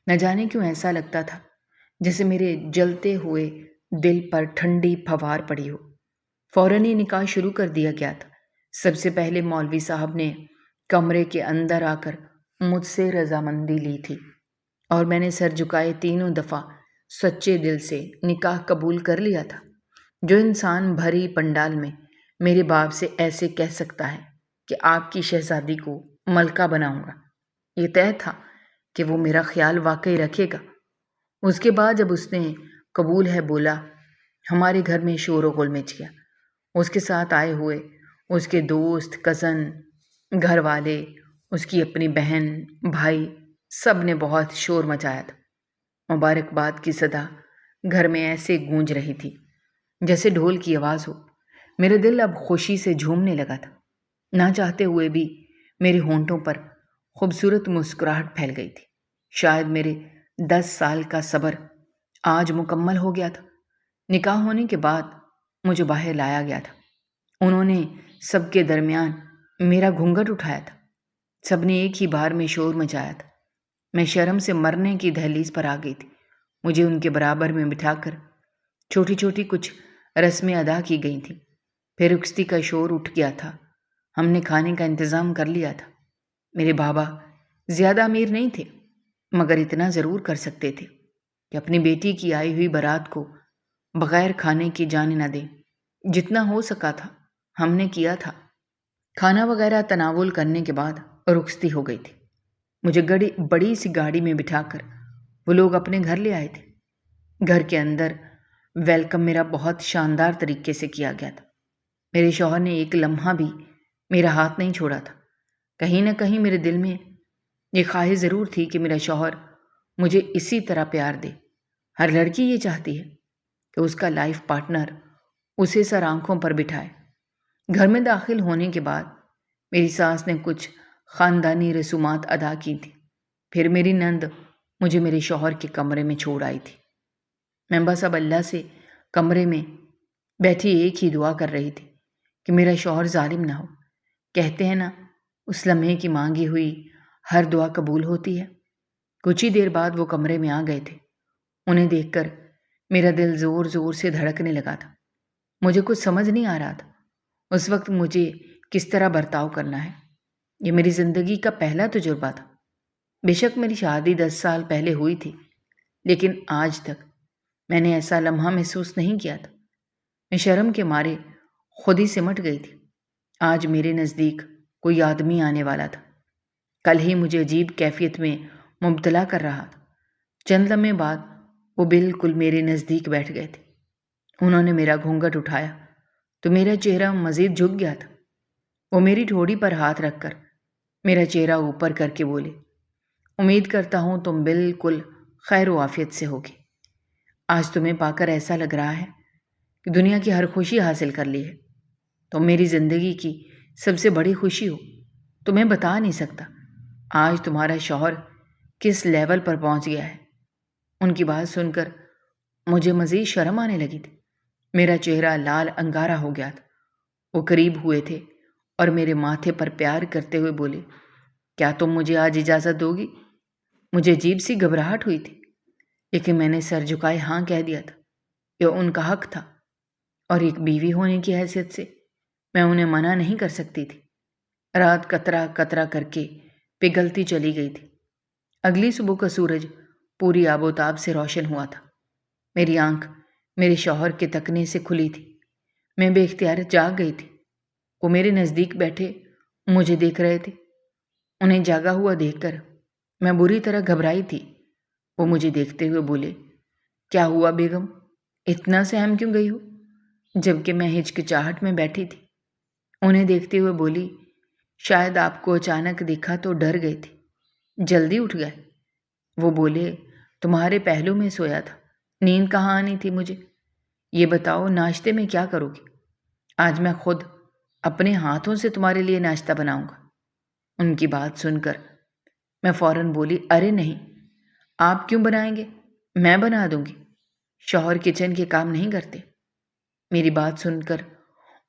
نہ جانے کیوں ایسا لگتا تھا جیسے میرے جلتے ہوئے دل پر ٹھنڈی پھوار پڑی ہو۔ فوراً ہی نکاح شروع کر دیا گیا تھا۔ سب سے پہلے مولوی صاحب نے کمرے کے اندر آ کر مجھ سے رضامندی لی تھی اور میں نے سر جھکائے تینوں دفعہ سچے دل سے نکاح قبول کر لیا تھا۔ جو انسان بھری پنڈال میں میرے باپ سے ایسے کہہ سکتا ہے کہ آپ کی شہزادی کو ملکہ بناؤں گا، یہ طے تھا کہ وہ میرا خیال واقعی رکھے گا۔ اس کے بعد جب اس نے قبول ہے بولا، ہمارے گھر میں شور و غل مچ گیا۔ اس کے ساتھ آئے ہوئے اس کے دوست، کزن، گھر والے، اس کی اپنی بہن، بھائی، سب نے بہت شور مچایا تھا۔ مبارکباد کی صدا گھر میں ایسے گونج رہی تھی جیسے ڈھول کی آواز ہو۔ میرا دل اب خوشی سے جھومنے لگا تھا۔ نہ چاہتے ہوئے بھی میرے ہونٹوں پر خوبصورت مسکراہٹ پھیل گئی تھی۔ شاید میرے 10 سال کا صبر آج مکمل ہو گیا تھا۔ نکاح ہونے کے بعد مجھے باہر لایا گیا تھا۔ انہوں نے سب کے درمیان میرا گھونگھٹ اٹھایا تھا۔ سب نے ایک ہی بار میں شور مچایا تھا۔ میں شرم سے مرنے کی دہلیز پر آ گئی تھی۔ مجھے ان کے برابر میں بٹھا کر چھوٹی چھوٹی کچھ رسمیں ادا کی گئی تھیں۔ پھر رخصتی کا شور اٹھ گیا تھا۔ ہم نے کھانے کا انتظام کر لیا تھا۔ میرے بابا زیادہ امیر نہیں تھے، مگر اتنا ضرور کر سکتے تھے کہ اپنی بیٹی کی آئی ہوئی بارات کو بغیر کھانے کی جانے نہ دیں۔ جتنا ہو سکا تھا ہم نے کیا تھا۔ کھانا وغیرہ تناول کرنے کے بعد رخصتی ہو گئی تھی۔ مجھے بڑی سی گاڑی میں بٹھا کر وہ لوگ اپنے گھر لے آئے تھے۔ گھر کے اندر ویلکم میرا بہت شاندار طریقے سے کیا گیا تھا۔ میرے شوہر نے ایک لمحہ بھی میرا ہاتھ نہیں چھوڑا تھا۔ کہیں نہ کہیں میرے دل میں یہ خواہش ضرور تھی کہ میرا شوہر مجھے اسی طرح پیار دے۔ ہر لڑکی یہ چاہتی ہے کہ اس کا لائف پارٹنر اسے سر آنکھوں پر بٹھائے۔ گھر میں داخل ہونے کے بعد میری ساس نے کچھ خاندانی رسومات ادا کی تھیں۔ پھر میری نند مجھے میرے شوہر کے کمرے میں چھوڑ آئی تھی۔ میں بس اب اللہ سے کمرے میں بیٹھی ایک ہی دعا کر رہی تھی کہ میرا شوہر ظالم نہ ہو۔ کہتے ہیں نا، اس لمحے کی مانگی ہوئی ہر دعا قبول ہوتی ہے۔ کچھ ہی دیر بعد وہ کمرے میں آ گئے تھے۔ انہیں دیکھ کر میرا دل زور زور سے دھڑکنے لگا تھا۔ مجھے کچھ سمجھ نہیں آ رہا تھا اس وقت مجھے کس طرح برتاؤ کرنا ہے۔ یہ میری زندگی کا پہلا تجربہ تھا۔ بے شک میری شادی 10 سال پہلے ہوئی تھی، لیکن آج تک میں نے ایسا لمحہ محسوس نہیں کیا تھا۔ میں شرم کے مارے خود ہی سمٹ گئی تھی۔ آج میرے نزدیک کوئی آدمی آنے والا تھا۔ کل ہی مجھے عجیب کیفیت میں مبتلا کر رہا تھا۔ چند لمحے بعد وہ بالکل میرے نزدیک بیٹھ گئے تھے۔ انہوں نے میرا گھونگھٹ اٹھایا تو میرا چہرہ مزید جھک گیا تھا۔ وہ میری ٹھوڑی پر ہاتھ رکھ کر میرا چہرہ اوپر کر کے بولے، امید کرتا ہوں تم بالکل خیر و عافیت سے ہوگی۔ آج تمہیں پا کر ایسا لگ رہا ہے کہ دنیا کی ہر خوشی حاصل کر لی ہے۔ تم میری زندگی کی سب سے بڑی خوشی ہو۔ تمہیں بتا نہیں سکتا آج تمہارا شوہر کس لیول پر پہنچ گیا ہے۔ ان کی بات سن کر مجھے مزید شرم آنے لگی تھی۔ میرا چہرہ لال انگارا ہو گیا تھا۔ وہ قریب ہوئے تھے اور میرے ماتھے پر پیار کرتے ہوئے بولے، کیا تم مجھے آج اجازت دو گی؟ مجھے عجیب سی گھبراہٹ ہوئی تھی، لیکن میں نے سر جھکائے ہاں کہہ دیا تھا۔ یہ ان کا حق تھا اور ایک بیوی ہونے کی حیثیت سے میں انہیں منع نہیں کر سکتی تھی۔ رات قطرہ قطرہ کر کے پگھلتی چلی گئی تھی۔ اگلی صبح کا سورج پوری آب و تاب سے روشن ہوا تھا۔ میری آنکھ میرے شوہر کے تکنے سے کھلی تھی۔ میں بے اختیار جاگ گئی تھی۔ وہ میرے نزدیک بیٹھے مجھے دیکھ رہے تھے۔ انہیں جاگا ہوا دیکھ کر میں بری طرح گھبرائی تھی۔ وہ مجھے دیکھتے ہوئے بولے، کیا ہوا بیگم؟ اتنا سہم کیوں گئی ہو؟ جبکہ میں ہچکچاہٹ میں بیٹھی تھی۔ انہیں دیکھتے ہوئے بولی، شاید آپ کو اچانک دیکھا تو ڈر گئے تھے، جلدی اٹھ گئے۔ وہ بولے، تمہارے پہلو میں سویا تھا، نیند کہاں آنی تھی مجھے؟ یہ بتاؤ ناشتے میں کیا کرو گی؟ آج میں خود اپنے ہاتھوں سے تمہارے لیے ناشتہ بناؤں گا۔ ان کی بات سن کر میں فوراً بولی، ارے نہیں، آپ کیوں بنائیں گے؟ میں بنا دوں گی، شوہر کچن کے کام نہیں کرتے۔ میری بات سن کر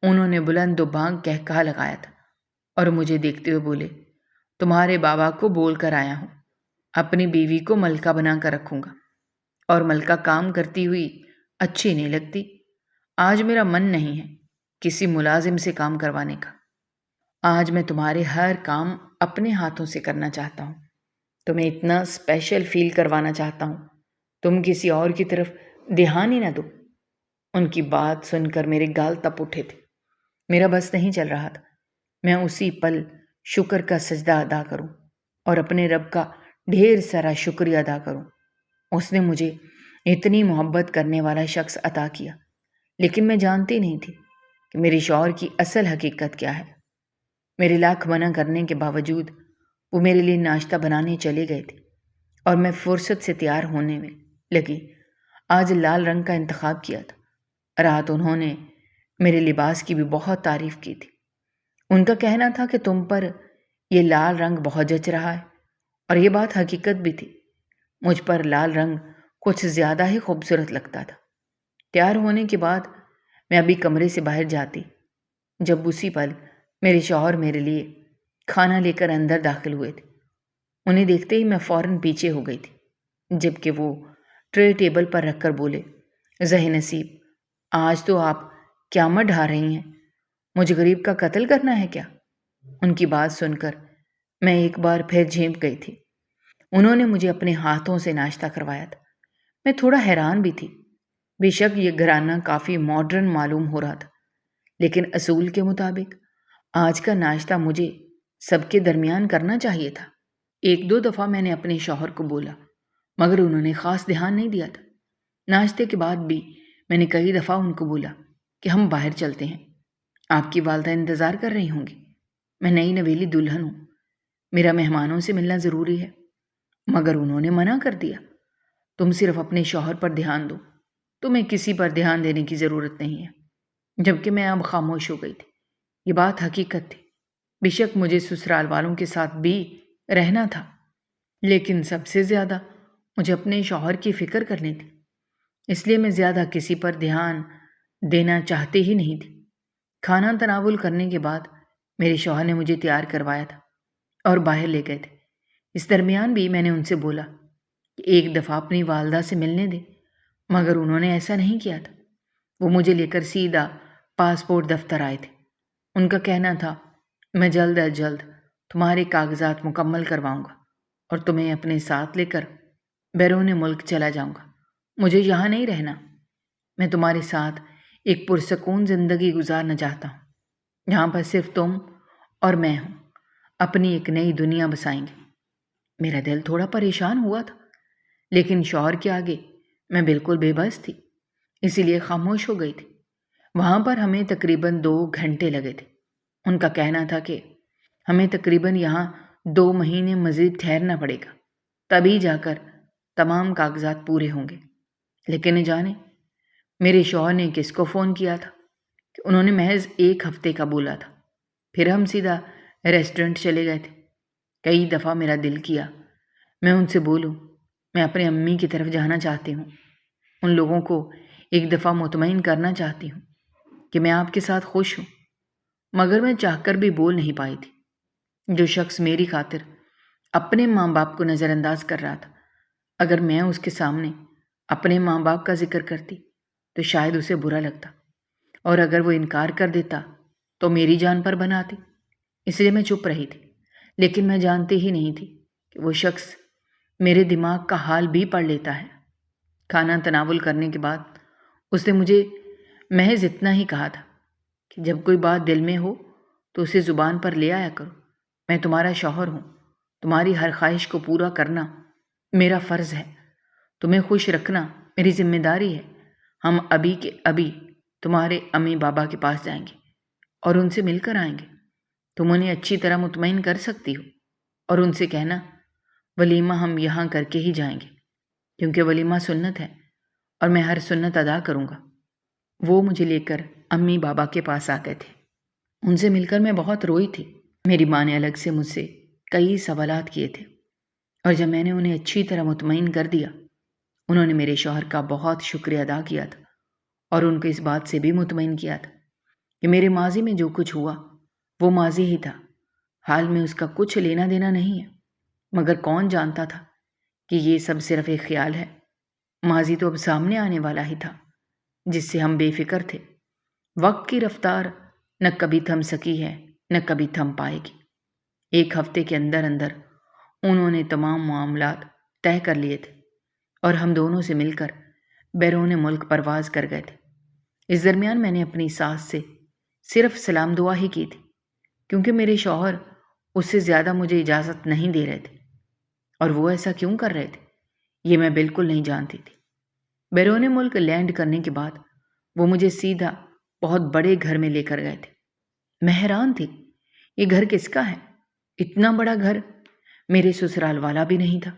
انہوں نے بلند و بانگ کہا لگایا تھا اور مجھے دیکھتے ہوئے بولے، تمہارے بابا کو بول کر آیا ہوں، اپنی بیوی کو ملکہ بنا کر رکھوں گا، اور ملکہ کام کرتی ہوئی اچھی نہیں لگتی۔ آج میرا من نہیں ہے کسی ملازم سے کام کروانے کا۔ آج میں تمہارے ہر کام اپنے ہاتھوں سے کرنا چاہتا ہوں، تمہیں اتنا اسپیشل فیل کروانا چاہتا ہوں، تم کسی اور کی طرف دھیان ہی نہ دو۔ ان کی بات سن کر میرے گال تپ اٹھے تھے، میرا بس نہیں چل رہا تھا میں اسی پل شکر کا سجدہ ادا کروں اور اپنے رب کا ڈھیر سارا شکریہ ادا کروں۔ اس نے مجھے اتنی محبت کرنے والا شخص عطا کیا، لیکن میں جانتی نہیں تھی کہ میرے شوہر کی اصل حقیقت کیا ہے۔ میرے لاکھ منع کرنے کے باوجود وہ میرے لیے ناشتہ بنانے چلے گئے تھے اور میں فرصت سے تیار ہونے میں لگی۔ آج لال رنگ کا انتخاب کیا تھا۔ رات انہوں نے میرے لباس کی بھی بہت تعریف کی تھی۔ ان کا کہنا تھا کہ تم پر یہ لال رنگ بہت جچ رہا ہے، اور یہ بات حقیقت بھی تھی۔ مجھ پر لال رنگ کچھ زیادہ ہی خوبصورت لگتا تھا۔ تیار ہونے کے بعد میں ابھی کمرے سے باہر جاتی جب اسی پل میرے شوہر میرے لیے کھانا لے کر اندر داخل ہوئے تھے۔ انہیں دیکھتے ہی میں فوراً پیچھے ہو گئی تھی، جبکہ وہ ٹرے ٹیبل پر رکھ کر بولے، ذہن نصیب، آج تو آپ قیامت ڈھا رہی ہیں، مجھے غریب کا قتل کرنا ہے کیا؟ ان کی بات سن کر میں ایک بار پھر جھینپ گئی تھی۔ انہوں نے مجھے اپنے ہاتھوں سے ناشتہ کروایا تھا۔ میں تھوڑا حیران بھی تھی، بے شک یہ گھرانہ کافی ماڈرن معلوم ہو رہا تھا، لیکن اصول کے مطابق آج کا ناشتہ مجھے سب کے درمیان کرنا چاہیے تھا۔ ایک دو دفعہ میں نے اپنے شوہر کو بولا، مگر انہوں نے خاص دھیان نہیں دیا تھا۔ ناشتے کے بعد بھی میں نے کئی دفعہ ان کو بولا کہ ہم باہر چلتے ہیں، آپ کی والدہ انتظار کر رہی ہوں گی، میں نئی نویلی دلہن ہوں، میرا مہمانوں سے ملنا ضروری ہے، مگر انہوں نے منع کر دیا۔ تم صرف اپنے شوہر پر دھیان دو، تمہیں کسی پر دھیان دینے کی ضرورت نہیں ہے۔ جبکہ میں اب خاموش ہو گئی تھی۔ یہ بات حقیقت تھی، بے شک مجھے سسرال والوں کے ساتھ بھی رہنا تھا، لیکن سب سے زیادہ مجھے اپنے شوہر کی فکر کرنی تھی، اس لیے میں زیادہ کسی پر دھیان دینا چاہتی ہی نہیں تھی۔ کھانا تناول کرنے کے بعد میرے شوہر نے مجھے تیار کروایا تھا اور باہر لے گئے تھے۔ اس درمیان بھی میں نے ان سے بولا کہ ایک دفعہ اپنی والدہ سے ملنے دیں، مگر انہوں نے ایسا نہیں کیا تھا۔ وہ مجھے لے کر سیدھا پاسپورٹ دفتر آئے تھے۔ ان کا کہنا تھا، میں جلد از جلد تمہارے کاغذات مکمل کرواؤں گا اور تمہیں اپنے ساتھ لے کر بیرون ملک چلا جاؤں گا۔ مجھے یہاں نہیں رہنا، میں تمہارے ساتھ ایک پرسکون زندگی گزارنا چاہتا ہوں، یہاں پر صرف تم اور میں ہوں، اپنی ایک نئی دنیا بسائیں گے۔ میرا دل تھوڑا پریشان ہوا تھا، لیکن شوہر کے آگے میں بالکل بے بس تھی، اسی لیے خاموش ہو گئی تھی۔ وہاں پر ہمیں تقریباً 2 گھنٹے لگے تھے۔ ان کا کہنا تھا کہ ہمیں تقریباً یہاں 2 مہینے مزید ٹھہرنا پڑے گا، تبھی جا کر تمام کاغذات پورے ہوں گے۔ لیکن نہ جانے میرے شوہر نے کس کو فون کیا تھا کہ انہوں نے محض 1 ہفتے کا بولا تھا۔ پھر ہم سیدھا ریسٹورنٹ چلے گئے تھے۔ کئی دفعہ میرا دل کیا میں ان سے بولوں، میں اپنے امی کی طرف جانا چاہتی ہوں، ان لوگوں کو ایک دفعہ مطمئن کرنا چاہتی ہوں کہ میں آپ کے ساتھ خوش ہوں، مگر میں چاہ کر بھی بول نہیں پائی تھی۔ جو شخص میری خاطر اپنے ماں باپ کو نظر انداز کر رہا تھا، اگر میں اس کے سامنے اپنے ماں باپ کا ذکر کرتی تو شاید اسے برا لگتا، اور اگر وہ انکار کر دیتا تو میری جان پر بناتی۔ اس لیے میں چپ رہی تھی، لیکن میں جانتی ہی نہیں تھی کہ وہ شخص میرے دماغ کا حال بھی پڑھ لیتا ہے۔ کھانا تناول کرنے کے بعد اس نے مجھے محض اتنا ہی کہا تھا کہ جب کوئی بات دل میں ہو تو اسے زبان پر لے آیا کرو، میں تمہارا شوہر ہوں، تمہاری ہر خواہش کو پورا کرنا میرا فرض ہے، تمہیں خوش رکھنا میری ذمہ داری ہے۔ ہم ابھی کے ابھی تمہارے امی بابا کے پاس جائیں گے اور ان سے مل کر آئیں گے، تم انہیں اچھی طرح مطمئن کر سکتی ہو اور ان سے کہنا ولیمہ ہم یہاں کر کے ہی جائیں گے، کیونکہ ولیمہ سنت ہے اور میں ہر سنت ادا کروں گا۔ وہ مجھے لے کر امی بابا کے پاس آ گئے تھے۔ ان سے مل کر میں بہت روئی تھی۔ میری ماں نے الگ سے مجھ سے کئی سوالات کیے تھے، اور جب میں نے انہیں اچھی طرح مطمئن کر دیا، انہوں نے میرے شوہر کا بہت شکریہ ادا کیا تھا اور ان کو اس بات سے بھی مطمئن کیا تھا کہ میرے ماضی میں جو کچھ ہوا وہ ماضی ہی تھا، حال میں اس کا کچھ لینا دینا نہیں ہے۔ مگر کون جانتا تھا کہ یہ سب صرف ایک خیال ہے۔ ماضی تو اب سامنے آنے والا ہی تھا، جس سے ہم بے فکر تھے۔ وقت کی رفتار نہ کبھی تھم سکی ہے، نہ کبھی تھم پائے گی۔ ایک ہفتے کے اندر اندر انہوں نے تمام معاملات طے کر لیے تھے اور ہم دونوں سے مل کر بیرون ملک پرواز کر گئے تھے۔ اس درمیان میں نے اپنی ساس سے صرف سلام دعا ہی کی تھی، کیونکہ میرے شوہر اس سے زیادہ مجھے اجازت نہیں دے رہے تھے، اور وہ ایسا کیوں کر رہے تھے یہ میں بالکل نہیں جانتی تھی۔ بیرون ملک لینڈ کرنے کے بعد وہ مجھے سیدھا بہت بڑے گھر میں لے کر گئے تھے۔ میں حیران تھی، یہ گھر کس کا ہے؟ اتنا بڑا گھر میرے سسرال والا بھی نہیں تھا۔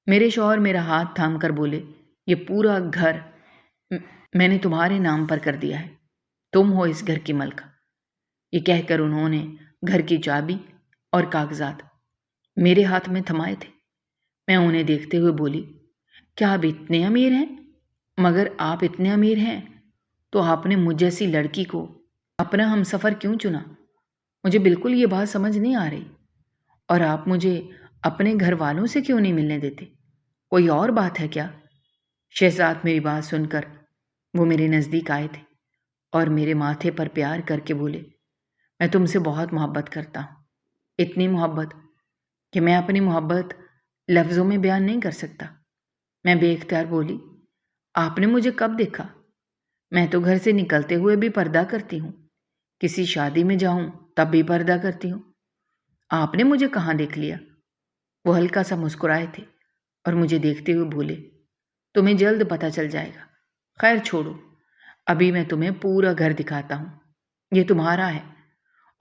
میرے شوہر میرا ہاتھ تھام کر بولے، یہ پورا گھر میں نے تمہارے نام پر کر دیا ہے، تم ہو اس گھر کی ملکہ۔ یہ کہہ کر انہوں نے گھر کی چابی اور کاغذات میرے ہاتھ میں تھمائے تھے۔ میں انہیں دیکھتے ہوئے بولی، کیا آپ اتنے امیر ہیں؟ مگر آپ اتنے امیر ہیں تو آپ نے مجھ جیسی لڑکی کو اپنا ہمسفر کیوں چنا؟ مجھے بالکل یہ بات سمجھ نہیں آ رہی۔ اور آپ مجھے اپنے گھر والوں سے کیوں نہیں ملنے دیتے؟ کوئی اور بات ہے کیا؟ شہزاد میری بات سن کر وہ میرے نزدیک آئے تھے اور میرے ماتھے پر پیار کر کے بولے، میں تم سے بہت محبت کرتا ہوں، اتنی محبت کہ میں اپنی محبت لفظوں میں بیان نہیں کر سکتا۔ میں بے اختیار بولی، آپ نے مجھے کب دیکھا؟ میں تو گھر سے نکلتے ہوئے بھی پردہ کرتی ہوں، کسی شادی میں جاؤں تب بھی پردہ کرتی ہوں، آپ نے مجھے کہاں دیکھ لیا؟ وہ ہلکا سا مسکرائے تھے اور مجھے دیکھتے ہوئے بولے، تمہیں جلد پتہ چل جائے گا۔ خیر چھوڑو، ابھی میں تمہیں پورا گھر دکھاتا ہوں، یہ تمہارا ہے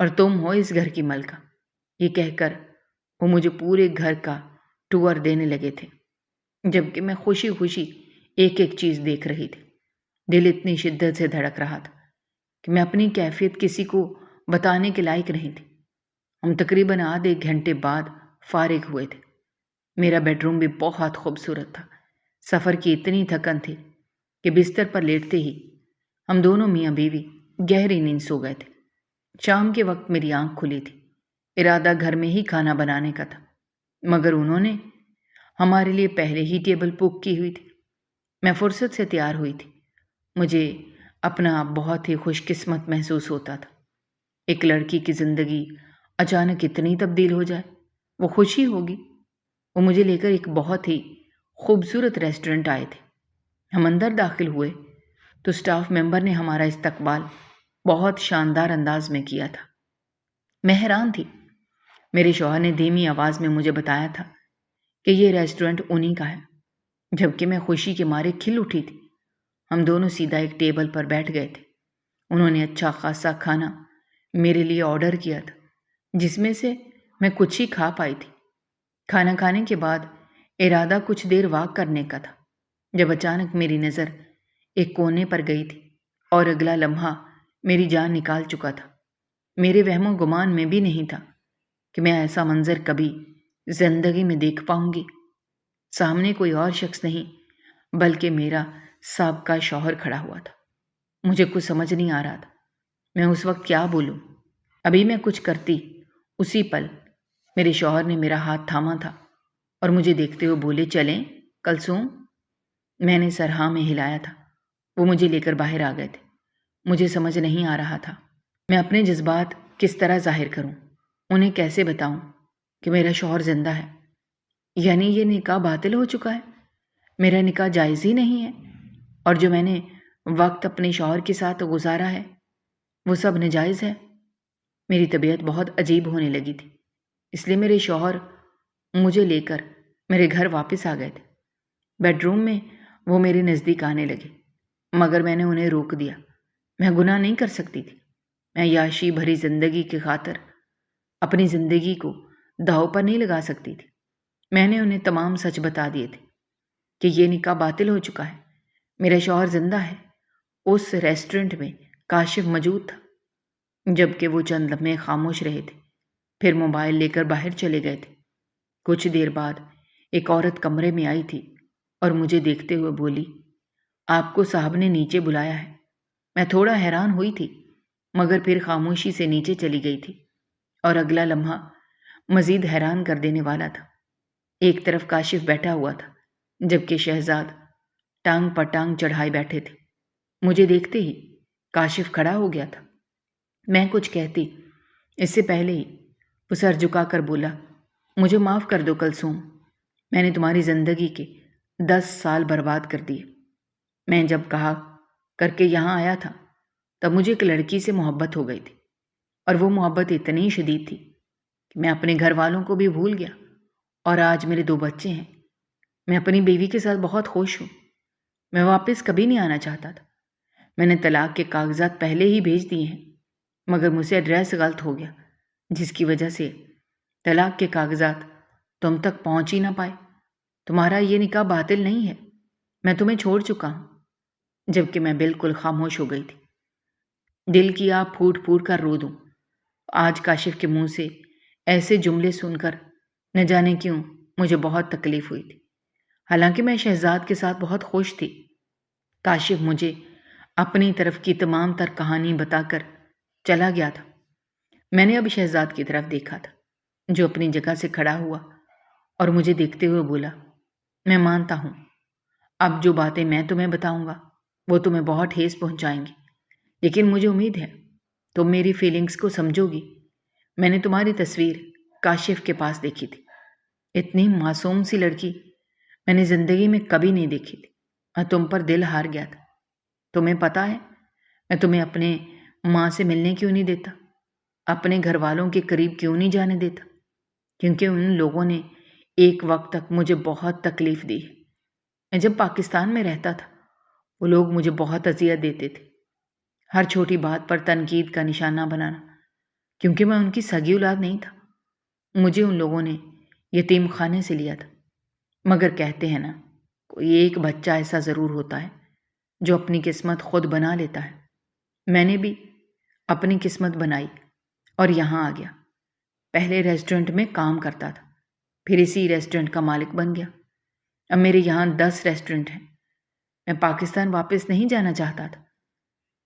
اور تم ہو اس گھر کی ملکہ۔ یہ کہہ کر وہ مجھے پورے گھر کا ٹور دینے لگے تھے، جبکہ میں خوشی خوشی ایک ایک چیز دیکھ رہی تھی۔ دل اتنی شدت سے دھڑک رہا تھا کہ میں اپنی کیفیت کسی کو بتانے کے لائق نہیں تھی۔ ہم تقریباً آدھے گھنٹے بعد فارغ ہوئے تھے۔ میرا بیڈ روم بھی بہت خوبصورت تھا۔ سفر کی اتنی تھکن تھی کہ بستر پر لیٹتے ہی ہم دونوں میاں بیوی گہری نیند سو گئے تھے۔ شام کے وقت میری آنکھ کھلی تھی۔ ارادہ گھر میں ہی کھانا بنانے کا تھا، مگر انہوں نے ہمارے لیے پہلے ہی ٹیبل بک کی ہوئی تھی۔ میں فرصت سے تیار ہوئی تھی۔ مجھے اپنا بہت ہی خوش قسمت محسوس ہوتا تھا۔ ایک لڑکی کی زندگی اچانک اتنی تبدیل ہو جائے، وہ خوشی ہوگی۔ وہ مجھے لے کر ایک بہت ہی خوبصورت ریسٹورنٹ آئے تھے۔ ہم اندر داخل ہوئے تو اسٹاف ممبر نے ہمارا استقبال بہت شاندار انداز میں کیا تھا۔ میں حیران تھی۔ میرے شوہر نے دھیمی آواز میں مجھے بتایا تھا کہ یہ ریسٹورنٹ انہی کا ہے، جبکہ میں خوشی کے مارے کھل اٹھی تھی۔ ہم دونوں سیدھا ایک ٹیبل پر بیٹھ گئے تھے۔ انہوں نے اچھا خاصا کھانا میرے لیے آرڈر کیا تھا، جس میں سے میں کچھ ہی کھا پائی تھی۔ کھانا کھانے کے بعد ارادہ کچھ دیر واک کرنے کا تھا، جب اچانک میری نظر ایک کونے پر گئی تھی اور اگلا لمحہ میری جان نکال چکا تھا۔ میرے وہم و گمان میں بھی نہیں تھا کہ میں ایسا منظر کبھی زندگی میں دیکھ پاؤں گی۔ سامنے کوئی اور شخص نہیں بلکہ میرا سابقہ شوہر کھڑا ہوا تھا۔ مجھے کچھ سمجھ نہیں آ رہا تھا میں اس وقت کیا بولوں۔ ابھی میں کچھ کرتی، اسی پل میرے شوہر نے میرا ہاتھ تھاما تھا اور مجھے دیکھتے ہوئے بولے، چلیں کلثوم۔ میں نے سر ہاں میں ہلایا تھا۔ وہ مجھے لے کر باہر آ گئے تھے۔ مجھے سمجھ نہیں آ رہا تھا میں اپنے جذبات کس طرح ظاہر کروں، انہیں کیسے بتاؤں کہ میرا شوہر زندہ ہے، یعنی یہ نکاح باطل ہو چکا ہے، میرا نکاح جائز ہی نہیں ہے، اور جو میں نے وقت اپنے شوہر کے ساتھ گزارا ہے وہ سب ناجائز ہے۔ میری طبیعت بہت عجیب ہونے لگی تھی، اس لیے میرے شوہر مجھے لے کر میرے گھر واپس آ گئے تھے۔ بیڈ روم میں وہ میرے نزدیک آنے لگے، مگر میں نے انہیں روک دیا۔ میں گناہ نہیں کر سکتی تھی۔ میں یاشی بھری زندگی کی خاطر اپنی زندگی کو داؤ پر نہیں لگا سکتی تھی۔ میں نے انہیں تمام سچ بتا دیے تھے کہ یہ نکاح باطل ہو چکا ہے، میرا شوہر زندہ ہے، اس ریسٹورنٹ میں کاشف موجود تھا۔ جبکہ وہ چند لمحے خاموش رہے تھے، پھر موبائل لے کر باہر چلے گئے تھے۔ کچھ دیر بعد ایک عورت کمرے میں آئی تھی اور مجھے دیکھتے ہوئے بولی، آپ کو صاحب نے نیچے بلایا ہے۔ میں تھوڑا حیران ہوئی تھی، مگر پھر خاموشی سے نیچے چلی گئی تھی، اور اگلا لمحہ مزید حیران کر دینے والا تھا۔ ایک طرف کاشف بیٹھا ہوا تھا، جبکہ شہزاد ٹانگ پر ٹانگ چڑھائے بیٹھے تھے۔ مجھے دیکھتے ہی کاشف کھڑا ہو گیا تھا۔ میں کچھ کہتی اس سے پہلے ہی وہ سر جھکا کر بولا، مجھے معاف کر دو کلثوم، میں نے تمہاری زندگی کے 10 سال برباد کر دیے۔ میں جب کہا کر کے یہاں آیا تھا تب مجھے ایک لڑکی سے محبت ہو گئی تھی، اور وہ محبت اتنی شدید تھی کہ میں اپنے گھر والوں کو بھی بھول گیا، اور آج میرے 2 بچے ہیں۔ میں اپنی بیوی کے ساتھ بہت خوش ہوں۔ میں واپس کبھی نہیں آنا چاہتا تھا۔ میں نے طلاق کے کاغذات پہلے ہی بھیج دیے ہیں، مگر مجھ سے ایڈریس غلط ہو گیا، جس کی وجہ سے طلاق کے کاغذات تم تک پہنچ ہی نہ پائے۔ تمہارا یہ نکاح باطل نہیں ہے، میں تمہیں چھوڑ چکا ہوں۔ جبکہ میں بالکل خاموش ہو گئی تھی۔ دل کی آپ پھوٹ پھوٹ کر رو دوں۔ آج کاشف کے منہ سے ایسے جملے سن کر نہ جانے کیوں مجھے بہت تکلیف ہوئی تھی، حالانکہ میں شہزاد کے ساتھ بہت خوش تھی۔ کاشف مجھے اپنی طرف کی تمام تر کہانی بتا کر چلا گیا تھا۔ میں نے اب شہزاد کی طرف دیکھا تھا، جو اپنی جگہ سے کھڑا ہوا اور مجھے دیکھتے ہوئے بولا، میں مانتا ہوں اب جو باتیں میں تمہیں بتاؤں گا وہ تمہیں بہت ٹھیس پہنچائیں گی، لیکن مجھے امید ہے تم میری فیلنگز کو سمجھو گی۔ میں نے تمہاری تصویر کاشف کے پاس دیکھی تھی۔ اتنی معصوم سی لڑکی میں نے زندگی میں کبھی نہیں دیکھی تھی، اور تم پر دل ہار گیا تھا۔ تمہیں پتہ ہے میں تمہیں اپنے ماں سے ملنے کیوں نہیں دیتا، اپنے گھر والوں کے قریب کیوں نہیں جانے دیتا؟ کیونکہ ان لوگوں نے ایک وقت تک مجھے بہت تکلیف دی ہے۔ میں جب پاکستان میں رہتا تھا وہ لوگ مجھے بہت اذیت دیتے تھے، ہر چھوٹی بات پر تنقید کا نشانہ بنانا، کیونکہ میں ان کی سگی اولاد نہیں تھا۔ مجھے ان لوگوں نے یتیم خانے سے لیا تھا، مگر کہتے ہیں نا، کوئی ایک بچہ ایسا ضرور ہوتا ہے جو اپنی قسمت خود بنا لیتا ہے۔ میں نے بھی اپنی قسمت بنائی اور یہاں آ گیا۔ پہلے ریسٹورنٹ میں کام کرتا تھا، پھر اسی ریسٹورنٹ کا مالک بن گیا۔ اب میرے یہاں 10 ریسٹورنٹ ہیں۔ میں پاکستان واپس نہیں جانا چاہتا تھا،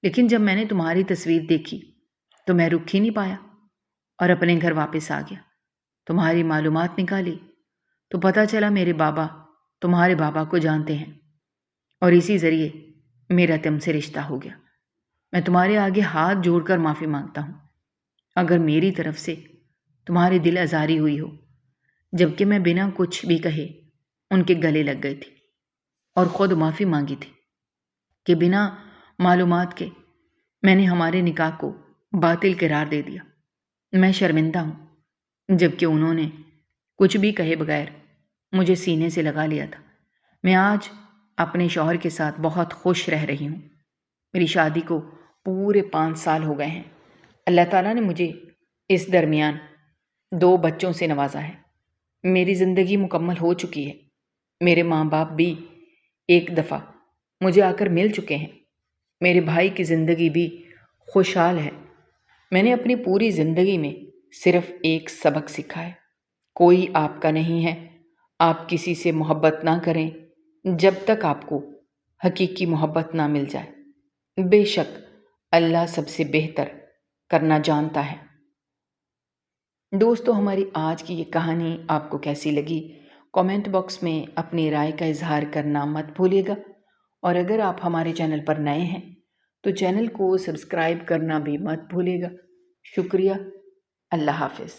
لیکن جب میں نے تمہاری تصویر دیکھی تو میں رک ہی نہیں پایا اور اپنے گھر واپس آ گیا۔ تمہاری معلومات نکالی تو پتہ چلا میرے بابا تمہارے بابا کو جانتے ہیں، اور اسی ذریعے میرا تم سے رشتہ ہو گیا۔ میں تمہارے آگے ہاتھ جوڑ کر معافی مانگتا ہوں اگر میری طرف سے تمہاری دل آزاری ہوئی ہو، جبکہ میں بنا کچھ بھی کہے ان کے گلے لگ گئی تھی اور خود معافی مانگی تھی کہ بنا معلومات کے میں نے ہمارے نکاح کو باطل قرار دے دیا۔ میں شرمندہ ہوں، جبکہ انہوں نے کچھ بھی کہے بغیر مجھے سینے سے لگا لیا تھا۔ میں آج اپنے شوہر کے ساتھ بہت خوش رہ رہی ہوں۔ میری شادی کو پورے 5 سال ہو گئے ہیں۔ اللہ تعالیٰ نے مجھے اس درمیان 2 بچوں سے نوازا ہے۔ میری زندگی مکمل ہو چکی ہے۔ میرے ماں باپ بھی ایک دفعہ مجھے آ کر مل چکے ہیں۔ میرے بھائی کی زندگی بھی خوشحال ہے۔ میں نے اپنی پوری زندگی میں صرف ایک سبق سیکھا ہے، کوئی آپ کا نہیں ہے۔ آپ کسی سے محبت نہ کریں جب تک آپ کو حقیقی محبت نہ مل جائے۔ بے شک اللہ سب سے بہتر کرنا جانتا ہے۔ دوستو، ہماری آج کی یہ کہانی آپ کو کیسی لگی؟ کامنٹ باکس میں اپنی رائے کا اظہار کرنا مت بھولیے گا، اور اگر آپ ہمارے چینل پر نئے ہیں تو چینل کو سبسکرائب کرنا بھی مت بھولیے گا۔ شکریہ۔ اللہ حافظ۔